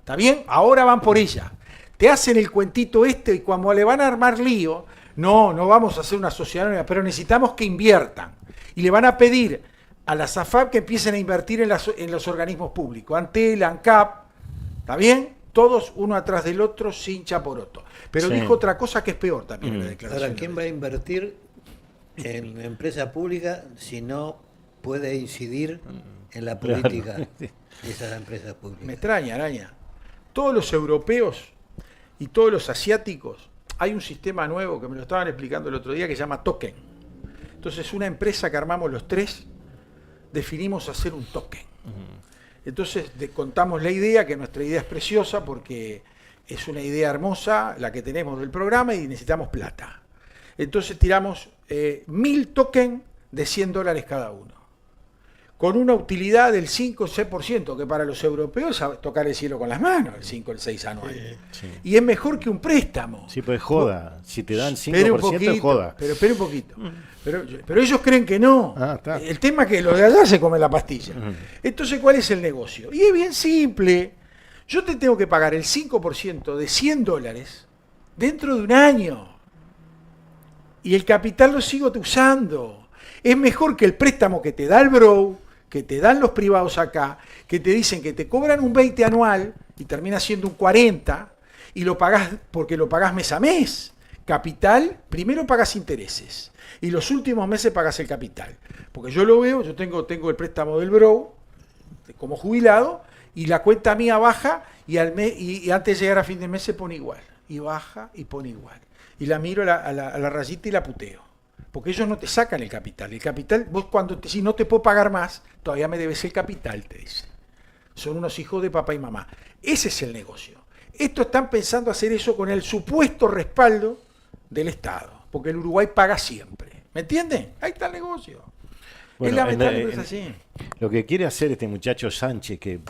¿Está bien? Ahora van por ella. Te hacen el cuentito y cuando le van a armar lío, no vamos a hacer una sociedad anónima, pero necesitamos que inviertan. Y le van a pedir a las AFAP que empiecen a invertir en los organismos públicos. Antel, ANCAP, ¿está bien? Todos uno atrás del otro sin chaporoto. Pero dijo otra cosa que es peor también en la declaración. Ahora, ¿quién va a invertir en empresa pública si no puede incidir en la política de esas empresas públicas? Me extraña, Araña. Todos los europeos y todos los asiáticos, hay un sistema nuevo que me lo estaban explicando el otro día que se llama token. Entonces, una empresa que armamos los tres, definimos hacer un token. Entonces, contamos la idea, que nuestra idea es preciosa porque es una idea hermosa, la que tenemos del programa, y necesitamos plata. Entonces, tiramos 1000 tokens de $100 cada uno, con una utilidad del 5 o 6%, que para los europeos es tocar el cielo con las manos, el 5 o el 6 anual. Y es mejor que un préstamo. Sí, pues joda. Si te dan 5%, joda. Pero espera un poquito. Pero ellos creen que no. El tema es que los de allá se comen la pastilla. Entonces, ¿cuál es el negocio? Y es bien simple. Yo te tengo que pagar el 5% de $100 dentro de un año. Y el capital lo sigo usando. Es mejor que el préstamo que te da el bro, que te dan los privados acá, que te dicen que te cobran un 20 anual y termina siendo un 40 y lo pagás porque lo pagás mes a mes. Capital, primero pagas intereses y los últimos meses pagas el capital. Porque yo lo veo, yo tengo el préstamo del bro como jubilado y la cuenta mía baja y antes de llegar a fin de mes se pone igual. Y baja y pone igual. Y la miro a la rayita y la puteo. Porque ellos no te sacan el capital. El capital, vos si no te puedo pagar más, todavía me debes el capital, te dicen. Son unos hijos de papá y mamá. Ese es el negocio. Estos están pensando hacer eso con el supuesto respaldo del Estado. Porque el Uruguay paga siempre. ¿Me entienden? Ahí está el negocio. Bueno, es lamentable, pero es así. Lo que quiere hacer este muchacho Sánchez, que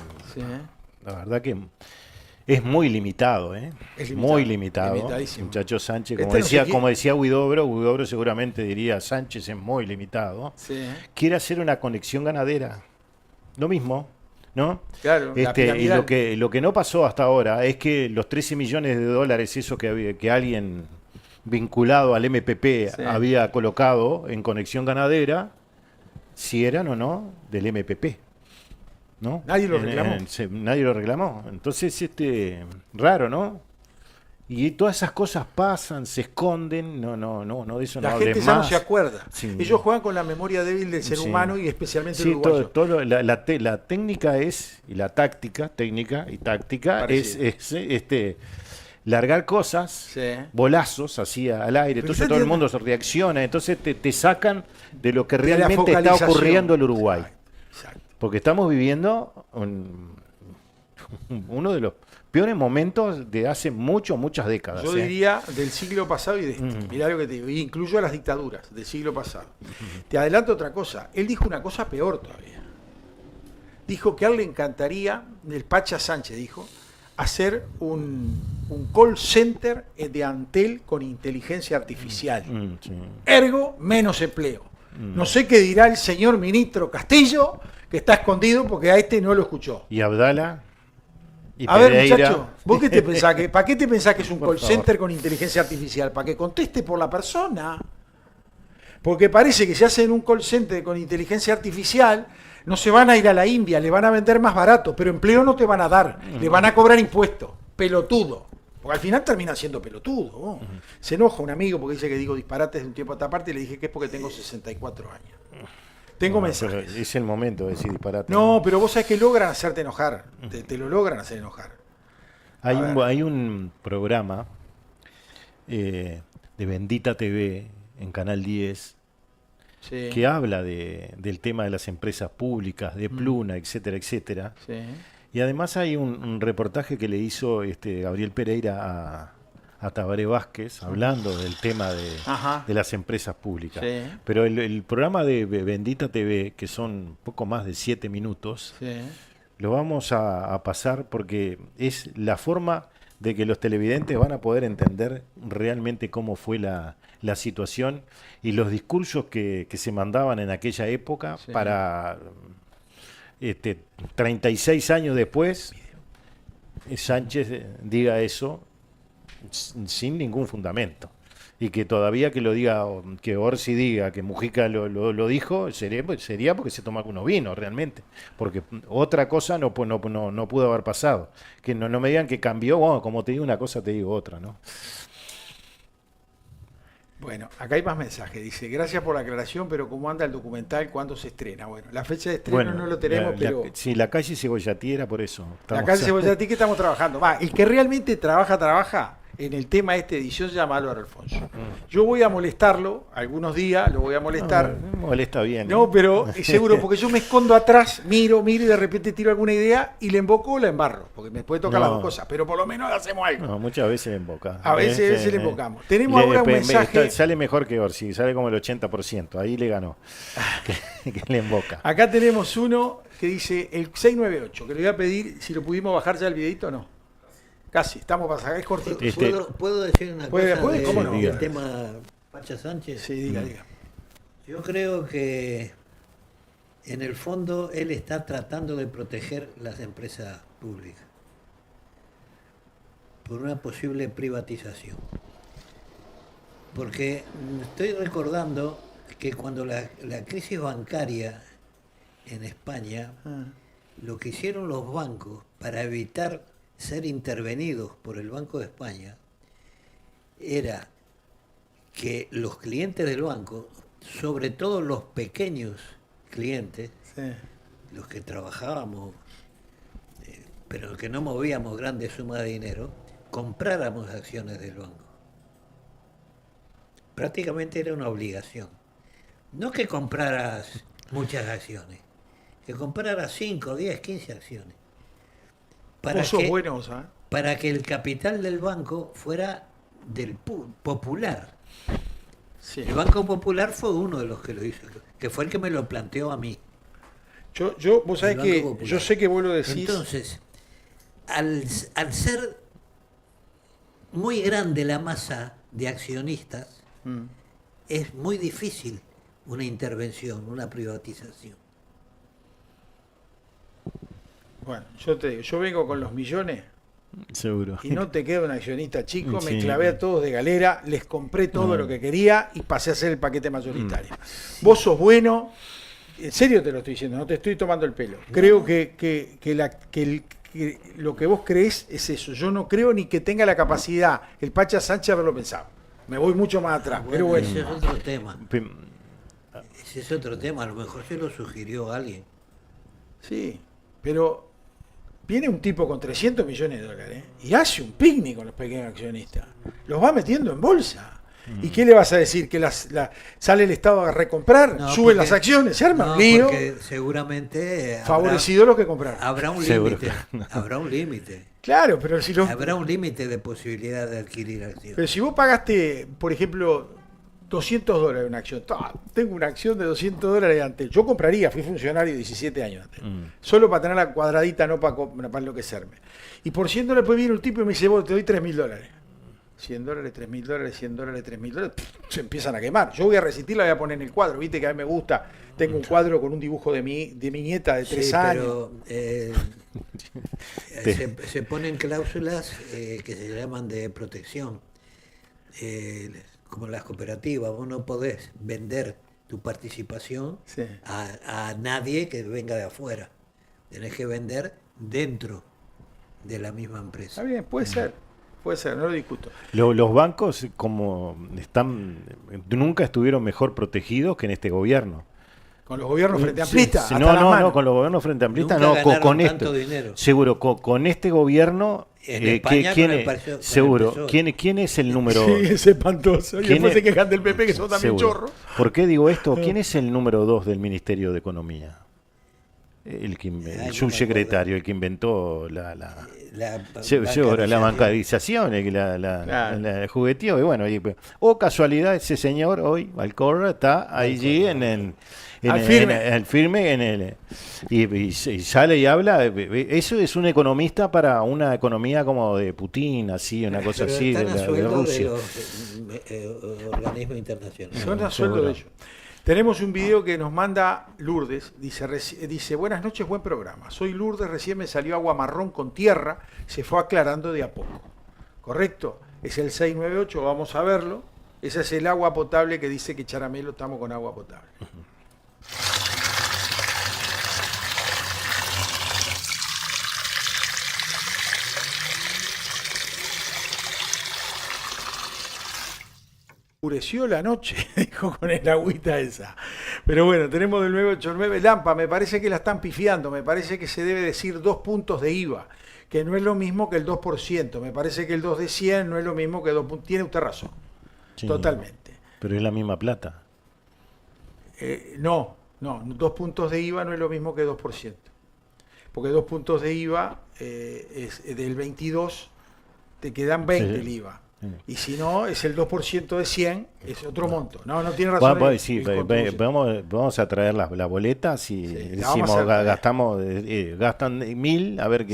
la verdad que es muy limitado, Es muy limitado. Limitadísimo. Muchacho Sánchez, Este como decía Huidobro seguramente diría Sánchez es muy limitado. Quiere hacer una conexión ganadera. Lo mismo, ¿no? Claro, y lo que no pasó hasta ahora es que los 13 millones de dólares, eso que alguien vinculado al MPP había colocado en conexión ganadera, si eran o no del MPP. ¿No? Nadie lo reclamó. Nadie lo reclamó. Entonces, raro, ¿no? Y todas esas cosas pasan, se esconden, no, de eso no hables más. La gente ya no se acuerda. Sí. Ellos juegan con la memoria débil del ser humano y especialmente el uruguayo. La técnica y la táctica, técnica y táctica es largar cosas, bolazos así al aire, entonces todo el mundo se reacciona, entonces te sacan de lo que realmente está ocurriendo en Uruguay. Exacto. Porque estamos viviendo uno de los peores momentos de hace muchas décadas. Yo diría del siglo pasado y de este. Mirá lo que te digo, y incluyo a las dictaduras del siglo pasado. Te adelanto otra cosa, él dijo una cosa peor todavía. Dijo que a él le encantaría, el Pacha Sánchez dijo, hacer un call center de Antel con inteligencia artificial. Sí. Ergo, menos empleo. No sé qué dirá el señor ministro Castillo, que está escondido porque a este no lo escuchó. Y Abdala. Y A ver, Pereira. muchacho, ¿vos qué te pensás? ¿Para qué te pensás que es un Por call favor. center con inteligencia artificial? ¿Para que conteste por la persona? Porque parece que si hacen un call center con inteligencia artificial, no se van a ir a la India, le van a vender más barato, pero empleo no te van a dar, le van a cobrar impuestos. Pelotudo. Porque al final termina siendo pelotudo. ¿No? Se enoja un amigo porque dice que digo disparates de un tiempo a esta parte y le dije que es porque tengo 64 años. Tengo Bueno, mensajes. pero es el momento de decir disparate. No, pero vos sabés que logran hacerte enojar. Te lo logran hacer enojar. Hay un programa de Bendita TV en Canal 10 Sí. que habla del tema de las empresas públicas, de Pluna, etcétera, etcétera. Sí. Y además hay un reportaje que le hizo Gabriel Pereira a Tabaré Vázquez, hablando del tema Ajá. de las empresas públicas. Sí. Pero el programa de Bendita TV, que son poco más de 7 minutos, Sí. lo vamos a pasar porque es la forma de que los televidentes van a poder entender realmente cómo fue la situación y los discursos que se mandaban en aquella época Sí. para 36 años después Sánchez diga eso sin ningún fundamento. Y que todavía que lo diga, que Orsi diga, que Mujica lo dijo, sería porque se toma algunos vinos realmente. Porque otra cosa no pudo haber pasado. Que no me digan que cambió, bueno, como te digo una cosa, te digo otra, ¿no? Bueno, acá hay más mensajes. Dice, gracias por la aclaración, pero ¿cómo anda el documental? ¿Cuándo se estrena? Bueno, la fecha de estreno no lo tenemos, pero... Sí, la calle Cebollati era por eso. La calle Cebollati que estamos trabajando. Va, el que realmente trabaja en el tema de esta edición se llama Álvaro Alfonso. Yo voy a molestarlo, algunos días lo voy a molestar. No, molesta bien. No, pero seguro, porque yo me escondo atrás, miro y de repente tiro alguna idea y le emboco o la embarro, porque me puede tocar las dos cosas, pero por lo menos hacemos algo. No, muchas veces le emboca. A veces le embocamos. Tenemos ahora un mensaje. Sale mejor que Orsi, sale como el 80%, ahí le ganó. que le emboca. Acá tenemos uno que dice el 698, que le voy a pedir si lo pudimos bajar ya el videito o no. Casi, estamos para sacar, es cortito. ¿Puedo decir una cosa ¿Cómo no? del tema Pacha Sánchez? Sí, diga. Yo creo que en el fondo él está tratando de proteger las empresas públicas por una posible privatización. Porque estoy recordando que cuando la crisis bancaria en España, lo que hicieron los bancos para evitar ser intervenidos por el Banco de España era que los clientes del banco, sobre todo los pequeños clientes, Sí. los que trabajábamos, pero que no movíamos grandes sumas de dinero, compráramos acciones del banco. Prácticamente era una obligación. No que compraras muchas acciones, que compraras 5, 10, 15 acciones. Vos sos bueno, ¿sabes? Para que el capital del banco fuera del popular. Sí. El Banco Popular fue uno de los que lo hizo, que fue el que me lo planteó a mí. Vos sabés El que Banco Popular. yo sé que vos lo decís. Entonces, al ser muy grande la masa de accionistas, es muy difícil una intervención, una privatización. Bueno, yo te digo, yo vengo con los millones Seguro. y no te queda un accionista chico, me Sí. clavé a todos de galera, les compré todo lo que quería y pasé a hacer el paquete mayoritario. Vos sos bueno, en serio te lo estoy diciendo, no te estoy tomando el pelo. Creo que lo que vos creés es eso. Yo no creo ni que tenga la capacidad el Pacha Sánchez de haberlo pensado. Me voy mucho más atrás, pero bueno. Ese es otro tema. Ese es otro tema, a lo mejor se lo sugirió alguien. Sí, pero viene un tipo con 300 millones de dólares y hace un picnic con los pequeños accionistas. Los va metiendo en bolsa. ¿Y qué le vas a decir? ¿Que sale el Estado a recomprar? No, ¿Suben porque- las acciones? ¿Se arma no, un lío? porque seguramente Favorecido los que compraron. habrá un Seguro límite. Habrá un límite. Claro, pero si Habrá un límite de posibilidad de adquirir acciones. Pero si vos pagaste, por ejemplo, $200 una acción, tengo una acción de $200 antes, yo compraría, fui funcionario 17 años antes, solo para tener la cuadradita, no para enloquecerme. Y por $100 después viene un tipo y me dice, vos te doy $3.000. $100, $3.000, $100, $3.000, se empiezan a quemar. Yo voy a resistir, la voy a poner en el cuadro, viste que a mí me gusta, tengo un cuadro con un dibujo de mi nieta de 3 años. Pero se ponen cláusulas que se llaman de protección. Como las cooperativas, vos no podés vender tu participación Sí. a nadie que venga de afuera. Tenés que vender dentro de la misma empresa. Está bien, puede ser, no lo discuto. Los bancos como nunca estuvieron mejor protegidos que en este gobierno. Con los gobiernos frente a Sí, amplistas, sí, hasta no, las no, manos. no, con los gobiernos frente a amplistas, Nunca no, con ganaron esto. tanto dinero. Seguro, con este gobierno, En España ¿quién con el es? partido- con Seguro, el PSOE. ¿quién es el número? Sí, es espantoso. Y ¿Quién después es? se quejan del PP, que son también Seguro. chorros. ¿Por qué digo esto? ¿Quién es el número 2 del Ministerio de Economía? El que no subsecretario, el que inventó la bancarización. bancarización, Claro. la jugueteo, y bueno, casualidad ese señor hoy, Valcorra, está allí Al firme. y sale y habla. Eso es un economista para una economía como de Putin, así, una cosa Pero así, están a de sueldo de Rusia. los organismos internacionales. Son a sueldo de ellos. Tenemos un video que nos manda Lourdes. Dice, buenas noches, buen programa. Soy Lourdes, recién me salió agua marrón con tierra, se fue aclarando de a poco. ¿Correcto? Es el 698, vamos a verlo. Ese es el agua potable que dice que Charamelo estamos con agua potable. Oscureció la noche, dijo con el agüita esa. Pero bueno, tenemos del 989 Lampa, me parece que la están pifiando, me parece que se debe decir 2 puntos de IVA, que no es lo mismo que el 2%, me parece que el 2 de 100 no es lo mismo que 2 puntos. Tiene usted razón, Sí, totalmente. pero es la misma plata. No, 2 puntos de IVA no es lo mismo que 2%, porque 2 puntos de IVA es del 22, te quedan 20 Sí. el IVA. Sí. Y si no, es el 2% de 100, es otro monto. No tiene razón. Vamos a traer las boletas y Sí, la decimos, vamos a hacer. gastan 1.000, a ver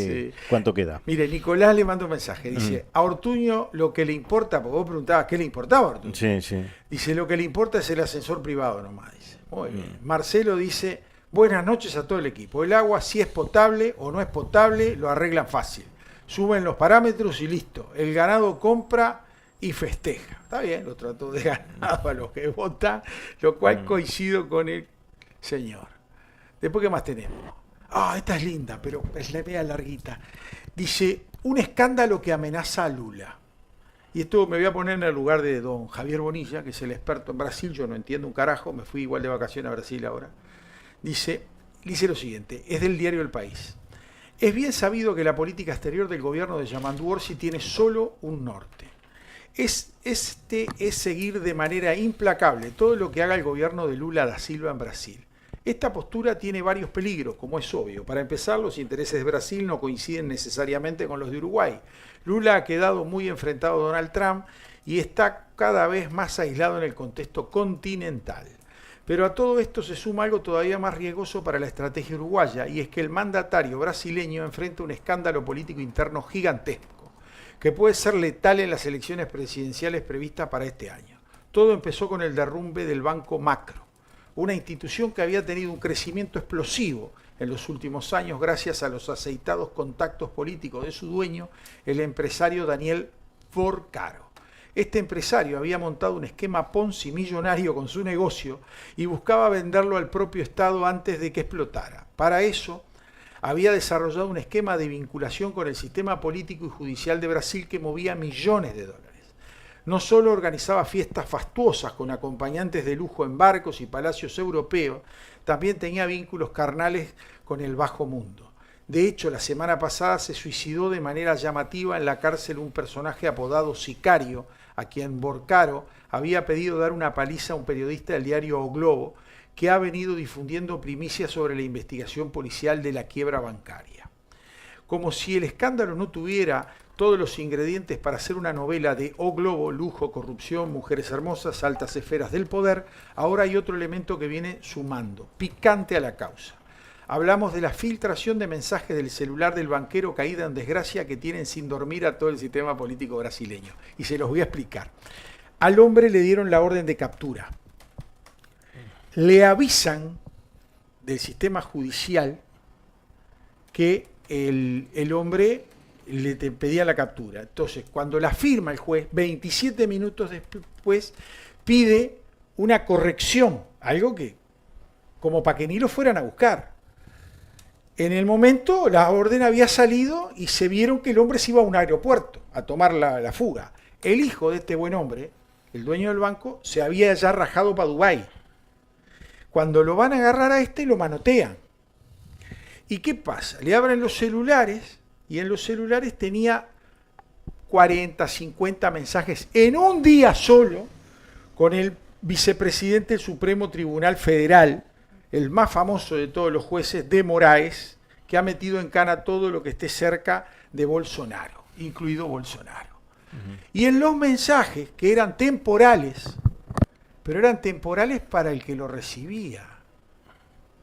cuánto queda. Mire, Nicolás le manda un mensaje. Dice, a Ortuño lo que le importa, porque vos preguntabas qué le importaba a Ortuño. Sí, sí. Dice, lo que le importa es el ascensor privado nomás. Dice. Muy bien. Marcelo dice, buenas noches a todo el equipo. El agua, si es potable o no es potable, lo arreglan fácil. Suben los parámetros y listo. El ganado compra y festeja. Está bien, lo trató de ganado a los que votan, lo cual coincido con el señor. Después, ¿qué más tenemos? Esta es linda, pero es la media larguita. Dice, un escándalo que amenaza a Lula. Y esto me voy a poner en el lugar de don Javier Bonilla, que es el experto en Brasil. Yo no entiendo un carajo, me fui igual de vacaciones a Brasil ahora. Dice lo siguiente, es del diario El País. Es bien sabido que la política exterior del gobierno de Yamandu Orsi tiene solo un norte. Este es seguir de manera implacable todo lo que haga el gobierno de Lula da Silva en Brasil. Esta postura tiene varios peligros, como es obvio. Para empezar, los intereses de Brasil no coinciden necesariamente con los de Uruguay. Lula ha quedado muy enfrentado a Donald Trump y está cada vez más aislado en el contexto continental. Pero a todo esto se suma algo todavía más riesgoso para la estrategia uruguaya, y es que el mandatario brasileño enfrenta un escándalo político interno gigantesco, que puede ser letal en las elecciones presidenciales previstas para este año. Todo empezó con el derrumbe del Banco Macro, una institución que había tenido un crecimiento explosivo en los últimos años gracias a los aceitados contactos políticos de su dueño, el empresario Daniel Forcaro. Este empresario había montado un esquema Ponzi millonario con su negocio y buscaba venderlo al propio Estado antes de que explotara. Para eso, había desarrollado un esquema de vinculación con el sistema político y judicial de Brasil que movía millones de dólares. No solo organizaba fiestas fastuosas con acompañantes de lujo en barcos y palacios europeos, también tenía vínculos carnales con el bajo mundo. De hecho, la semana pasada se suicidó de manera llamativa en la cárcel un personaje apodado Sicario, a quien Borcaro había pedido dar una paliza a un periodista del diario O Globo, que ha venido difundiendo primicias sobre la investigación policial de la quiebra bancaria. Como si el escándalo no tuviera todos los ingredientes para hacer una novela de O Globo, lujo, corrupción, mujeres hermosas, altas esferas del poder, ahora hay otro elemento que viene sumando, picante a la causa. Hablamos de la filtración de mensajes del celular del banquero caído en desgracia que tienen sin dormir a todo el sistema político brasileño. Y se los voy a explicar. Al hombre le dieron la orden de captura. Le avisan del sistema judicial que el hombre le pedía la captura. Entonces, cuando la firma el juez, 27 minutos después, pide una corrección, algo que, como para que ni lo fueran a buscar. En el momento, la orden había salido y se vieron que el hombre se iba a un aeropuerto a tomar la fuga. El hijo de este buen hombre, el dueño del banco, se había ya rajado para Dubái. Cuando lo van a agarrar a este, lo manotean. ¿Y qué pasa? Le abren los celulares y en los celulares tenía 40, 50 mensajes en un día solo con el vicepresidente del Supremo Tribunal Federal, el más famoso de todos los jueces, de Moraes, que ha metido en cana todo lo que esté cerca de Bolsonaro, incluido Bolsonaro. Y en los mensajes, que eran temporales, pero eran temporales para el que lo recibía,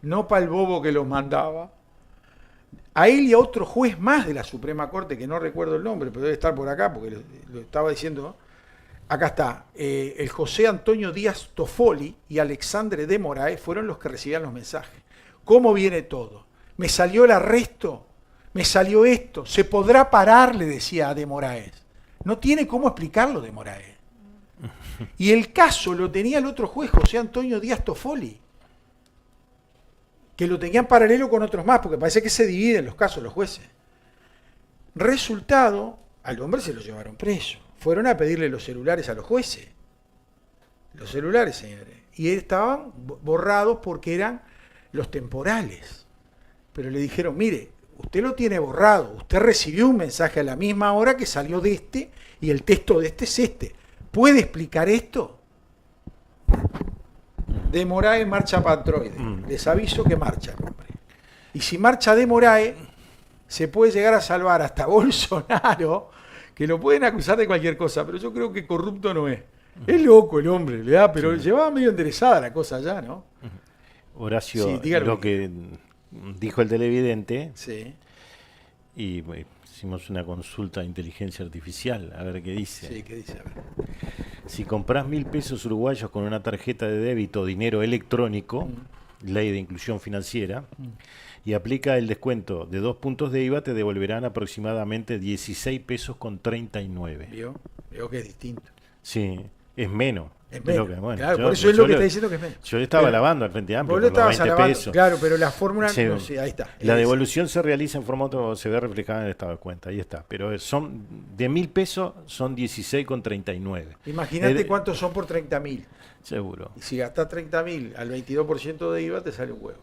no para el bobo que los mandaba, a él y a otro juez más de la Suprema Corte, que no recuerdo el nombre, pero debe estar por acá, porque lo estaba diciendo. Acá está, el José Antonio Díaz Toffoli y Alexandre de Moraes fueron los que recibían los mensajes. ¿Cómo viene todo? Me salió el arresto, me salió esto, se podrá parar, le decía a de Moraes. No tiene cómo explicarlo de Moraes. Y el caso lo tenía el otro juez, José Antonio Díaz Toffoli, que lo tenían paralelo con otros más, porque parece que se dividen los casos los jueces. Resultado, al hombre se lo llevaron preso. Fueron a pedirle los celulares a los jueces. Los celulares, señores. Y estaban borrados porque eran los temporales. Pero le dijeron, mire, usted lo tiene borrado. Usted recibió un mensaje a la misma hora que salió de este y el texto de este es este. ¿Puede explicar esto? De Moraes marcha Patroide. Les aviso que marcha, hombre. Y si marcha de Moraes, se puede llegar a salvar hasta Bolsonaro, que lo pueden acusar de cualquier cosa, pero yo creo que corrupto no es. Es loco el hombre, ¿verdad? Pero llevaba medio enderezada la cosa ya, ¿no? Horacio, Sí, lo que dijo el televidente, sí. y hicimos una consulta de inteligencia artificial, a ver qué dice. Sí, ¿qué dice? A ver. Si compras 1.000 pesos uruguayos con una tarjeta de débito, dinero electrónico, ley de inclusión financiera, y aplica el descuento de 2 puntos de IVA, te devolverán aproximadamente 16 pesos con 39. Veo que es distinto. Sí, es menos. Es menos. Bueno, claro, por eso es lo que está diciendo que es menos. Yo le estaba alabando al Frente Amplio Vos lo por los estabas 20 alabando, pesos. claro, pero la fórmula, Sí, no sé, ahí está. La devolución se realiza en formato, se ve reflejada en el estado de cuenta, ahí está. Pero son de 1.000 pesos, son 16,39. Imagínate cuántos son por 30.000. Seguro. Y si gastás 30.000 al 22% de IVA, te sale un huevo.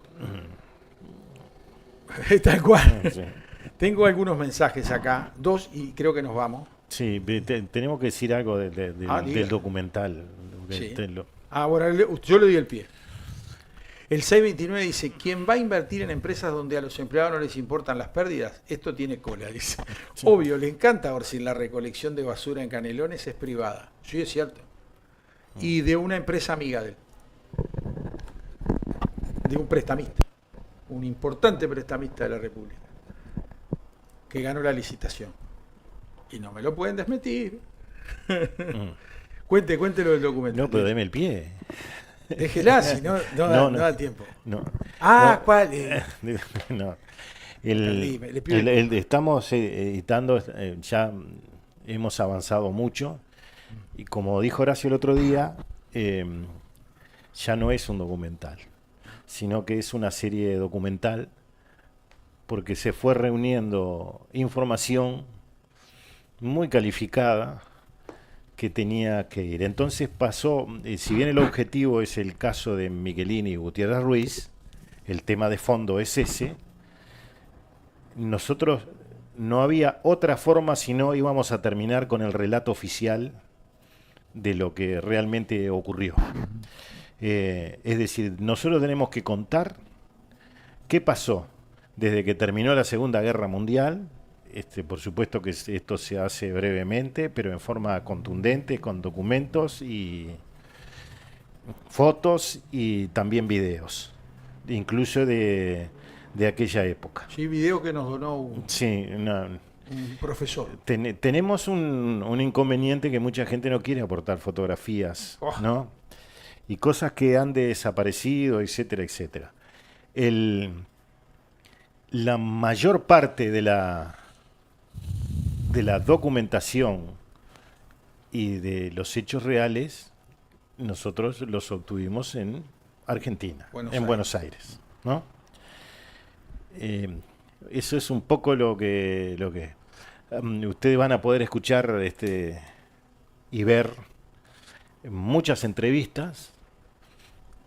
Tal cual. Sí. Tengo algunos mensajes acá, 2, y creo que nos vamos. Sí, tenemos que decir algo del documental. Sí. Bueno, yo le doy el pie. El 629 dice, quien va a invertir en empresas donde a los empleados no les importan las pérdidas, esto tiene cola, dice. Sí. Obvio, le encanta Orsi, la recolección de basura en Canelones es privada. Sí, es cierto. Y de una empresa amiga de él. De un prestamista. Un importante prestamista de la República. Que ganó la licitación. Y no me lo pueden desmentir. Cuente lo del documento. No, pero deme el pie. Déjela, si no da tiempo. No. ¿Cuál? No. Estamos editando, ya hemos avanzado mucho. Y como dijo Horacio el otro día, ya no es un documental, sino que es una serie documental, porque se fue reuniendo información muy calificada que tenía que ir. Entonces pasó, si bien el objetivo es el caso de Miguelini y Gutiérrez Ruiz, el tema de fondo es ese, nosotros no había otra forma si no íbamos a terminar con el relato oficial de lo que realmente ocurrió. Es decir, nosotros tenemos que contar qué pasó desde que terminó la Segunda Guerra Mundial. Por supuesto que esto se hace brevemente, pero en forma contundente, con documentos y fotos y también videos, incluso de aquella época. Sí, video que nos donó un profesor. Tenemos un inconveniente que mucha gente no quiere aportar fotografías, ¿no? Y cosas que han desaparecido, etcétera, etcétera. La mayor parte de la documentación y de los hechos reales nosotros los obtuvimos en Argentina, Buenos Aires, ¿no? Eso es un poco lo que ustedes van a poder escuchar y ver muchas entrevistas,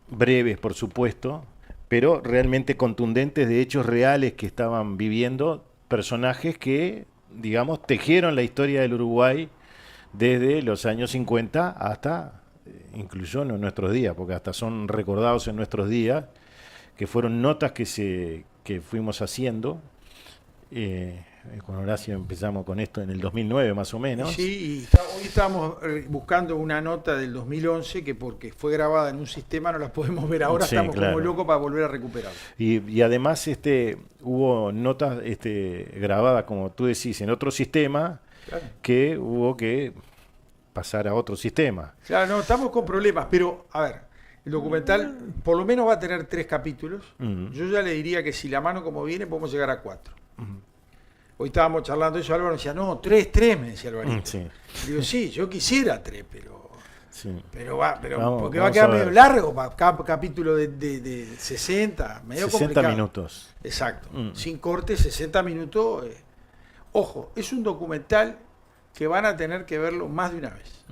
breves por supuesto, pero realmente contundentes de hechos reales que estaban viviendo personajes que, digamos, tejieron la historia del Uruguay desde los años 50 hasta incluso en nuestros días, porque hasta son recordados en nuestros días, que fueron notas que fuimos haciendo. Con Horacio empezamos con esto en el 2009 más o menos. Sí, y hoy estamos buscando una nota del 2011 que porque fue grabada en un sistema no la podemos ver ahora, sí, estamos como locos para volver a recuperarla. Y además hubo notas grabadas, como tú decís, en otro sistema, claro, que hubo que pasar a otro sistema. Claro, no, estamos con problemas, pero a ver, el documental por lo menos va a tener 3 capítulos. Yo ya le diría que si la mano como viene podemos llegar a 4. Hoy estábamos charlando eso, Álvaro decía, no, 3, me decía Álvaro. Sí. Digo, sí, yo quisiera 3, pero vamos, porque va a quedar medio largo para cada capítulo de 60, medio 60 complicado. Minutos. Exacto, sin corte, 60 minutos. Ojo, es un documental que van a tener que verlo más de una vez.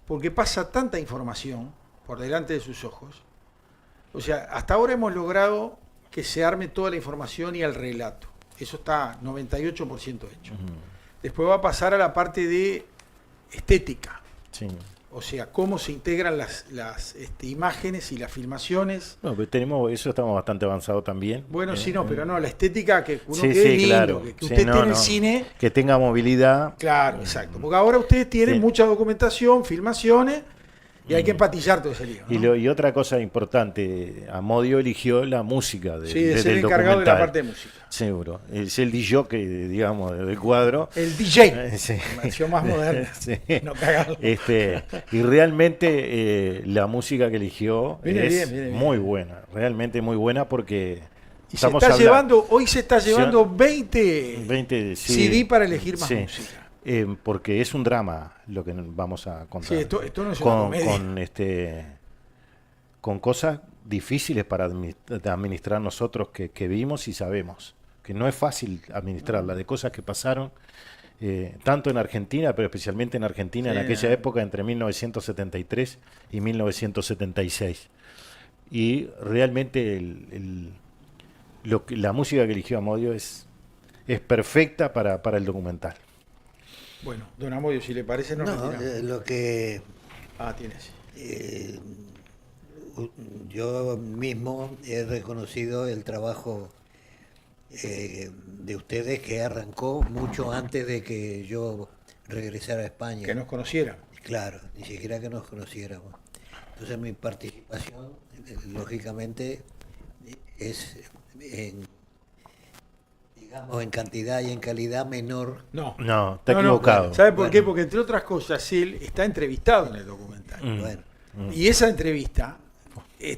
Porque pasa tanta información por delante de sus ojos. O sea, hasta ahora hemos logrado que se arme toda la información y el relato. Eso está 98% hecho. Después va a pasar a la parte de estética. Sí. O sea, cómo se integran las imágenes y las filmaciones. No, pero estamos bastante avanzados también. Bueno, sí, no, pero no, la estética que uno quede lindo, claro, que usted tiene el cine. Que tenga movilidad. Claro, exacto. Porque ahora ustedes tienen mucha documentación, filmaciones, y hay que empatizar todo ese lío, ¿no? Y otra cosa importante, Amodio eligió la música del es el encargado de la parte de música. Seguro. Es el DJ, digamos, del cuadro. El DJ. Sí. Más moderno. Sí. No cagarlo. Y realmente la música que eligió viene muy buena. Realmente muy buena porque y hoy se está llevando 20 CD para elegir más música. Porque es un drama lo que vamos a contar. Sí, esto no es una comedia. Con cosas difíciles para administrar nosotros que vimos y sabemos. Que no es fácil administrarla, de cosas que pasaron tanto en Argentina, pero especialmente en Argentina en aquella época, entre 1973 y 1976. Y realmente la música que eligió Amodio es perfecta para el documental. Bueno, don Amodio, si le parece, lo que... tienes. Yo mismo he reconocido el trabajo de ustedes que arrancó mucho antes de que yo regresara a España. Que nos conocieran. Claro, ni siquiera que nos conociéramos. Entonces mi participación, lógicamente, es en cantidad y en calidad menor. No, está equivocado. ¿Sabe por qué? Porque entre otras cosas él está entrevistado en el documental. Y esa entrevista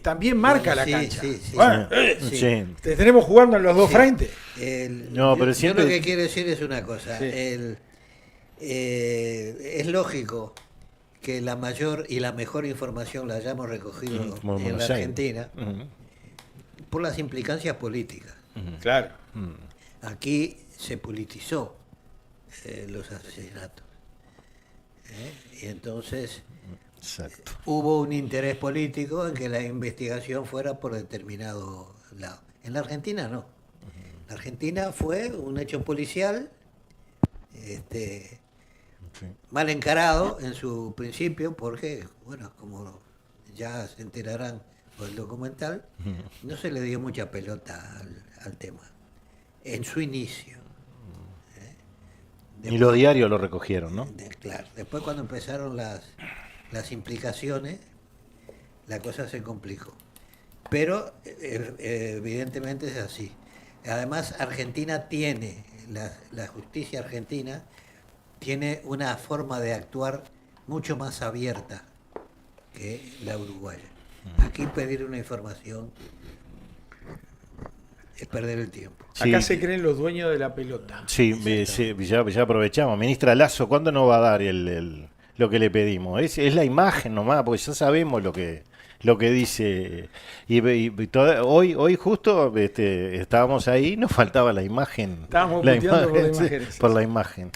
también marca la cancha. Sí. Te tenemos jugando en los dos frentes. Yo lo que quiero decir es una cosa. Es lógico que la mayor y la mejor información la hayamos recogido en la Argentina por las implicancias políticas. Claro. Aquí se politizó los asesinatos. Y entonces hubo un interés político en que la investigación fuera por determinado lado. En la Argentina no. En Argentina fue un hecho policial mal encarado en su principio, porque, bueno, como ya se enterarán por el documental, no se le dio mucha pelota al tema en su inicio. Y los diarios lo recogieron, ¿no? Claro, después cuando empezaron las implicaciones, la cosa se complicó. Pero evidentemente es así. Además, Argentina tiene, la justicia argentina tiene una forma de actuar mucho más abierta que la uruguaya. Aquí pedir una información es perder el tiempo. Sí. Acá se creen los dueños de la pelota. Sí, ya aprovechamos. Ministra Lasso, ¿cuándo nos va a dar lo que le pedimos? Es la imagen nomás, porque ya sabemos lo que dice. Hoy justo estábamos ahí, nos faltaba la imagen. Estábamos puteando por la imagen. Por la imagen.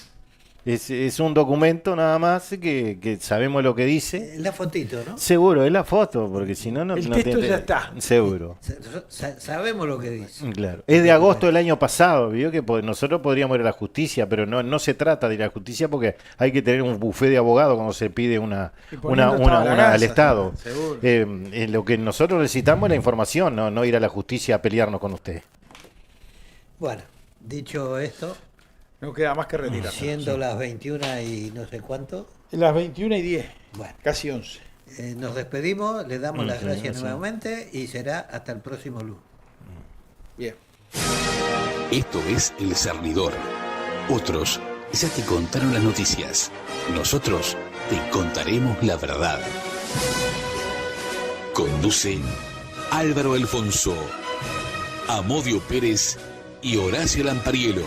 Es un documento nada más que sabemos lo que dice. La fotito, ¿no? Seguro, es la foto, porque si no, El texto ya está. Seguro. Sabemos lo que dice. Claro. Es de agosto del año pasado, vio que nosotros podríamos ir a la justicia, pero no se trata de ir a la justicia porque hay que tener un bufé de abogados cuando se pide al Estado. Lo que nosotros necesitamos es la información, no ir a la justicia a pelearnos con usted. Bueno, dicho esto, no queda más que retirar. Siendo las 21 y no sé cuánto. Las 21:10. Bueno, casi 11. Nos despedimos, les damos las gracias nuevamente y será hasta el próximo lunes. Bien. Esto es El Cernidor. Otros ya te contaron las noticias. Nosotros te contaremos la verdad. Conducen Álvaro Alfonso, Amodio Pérez y Horacio Lampariello.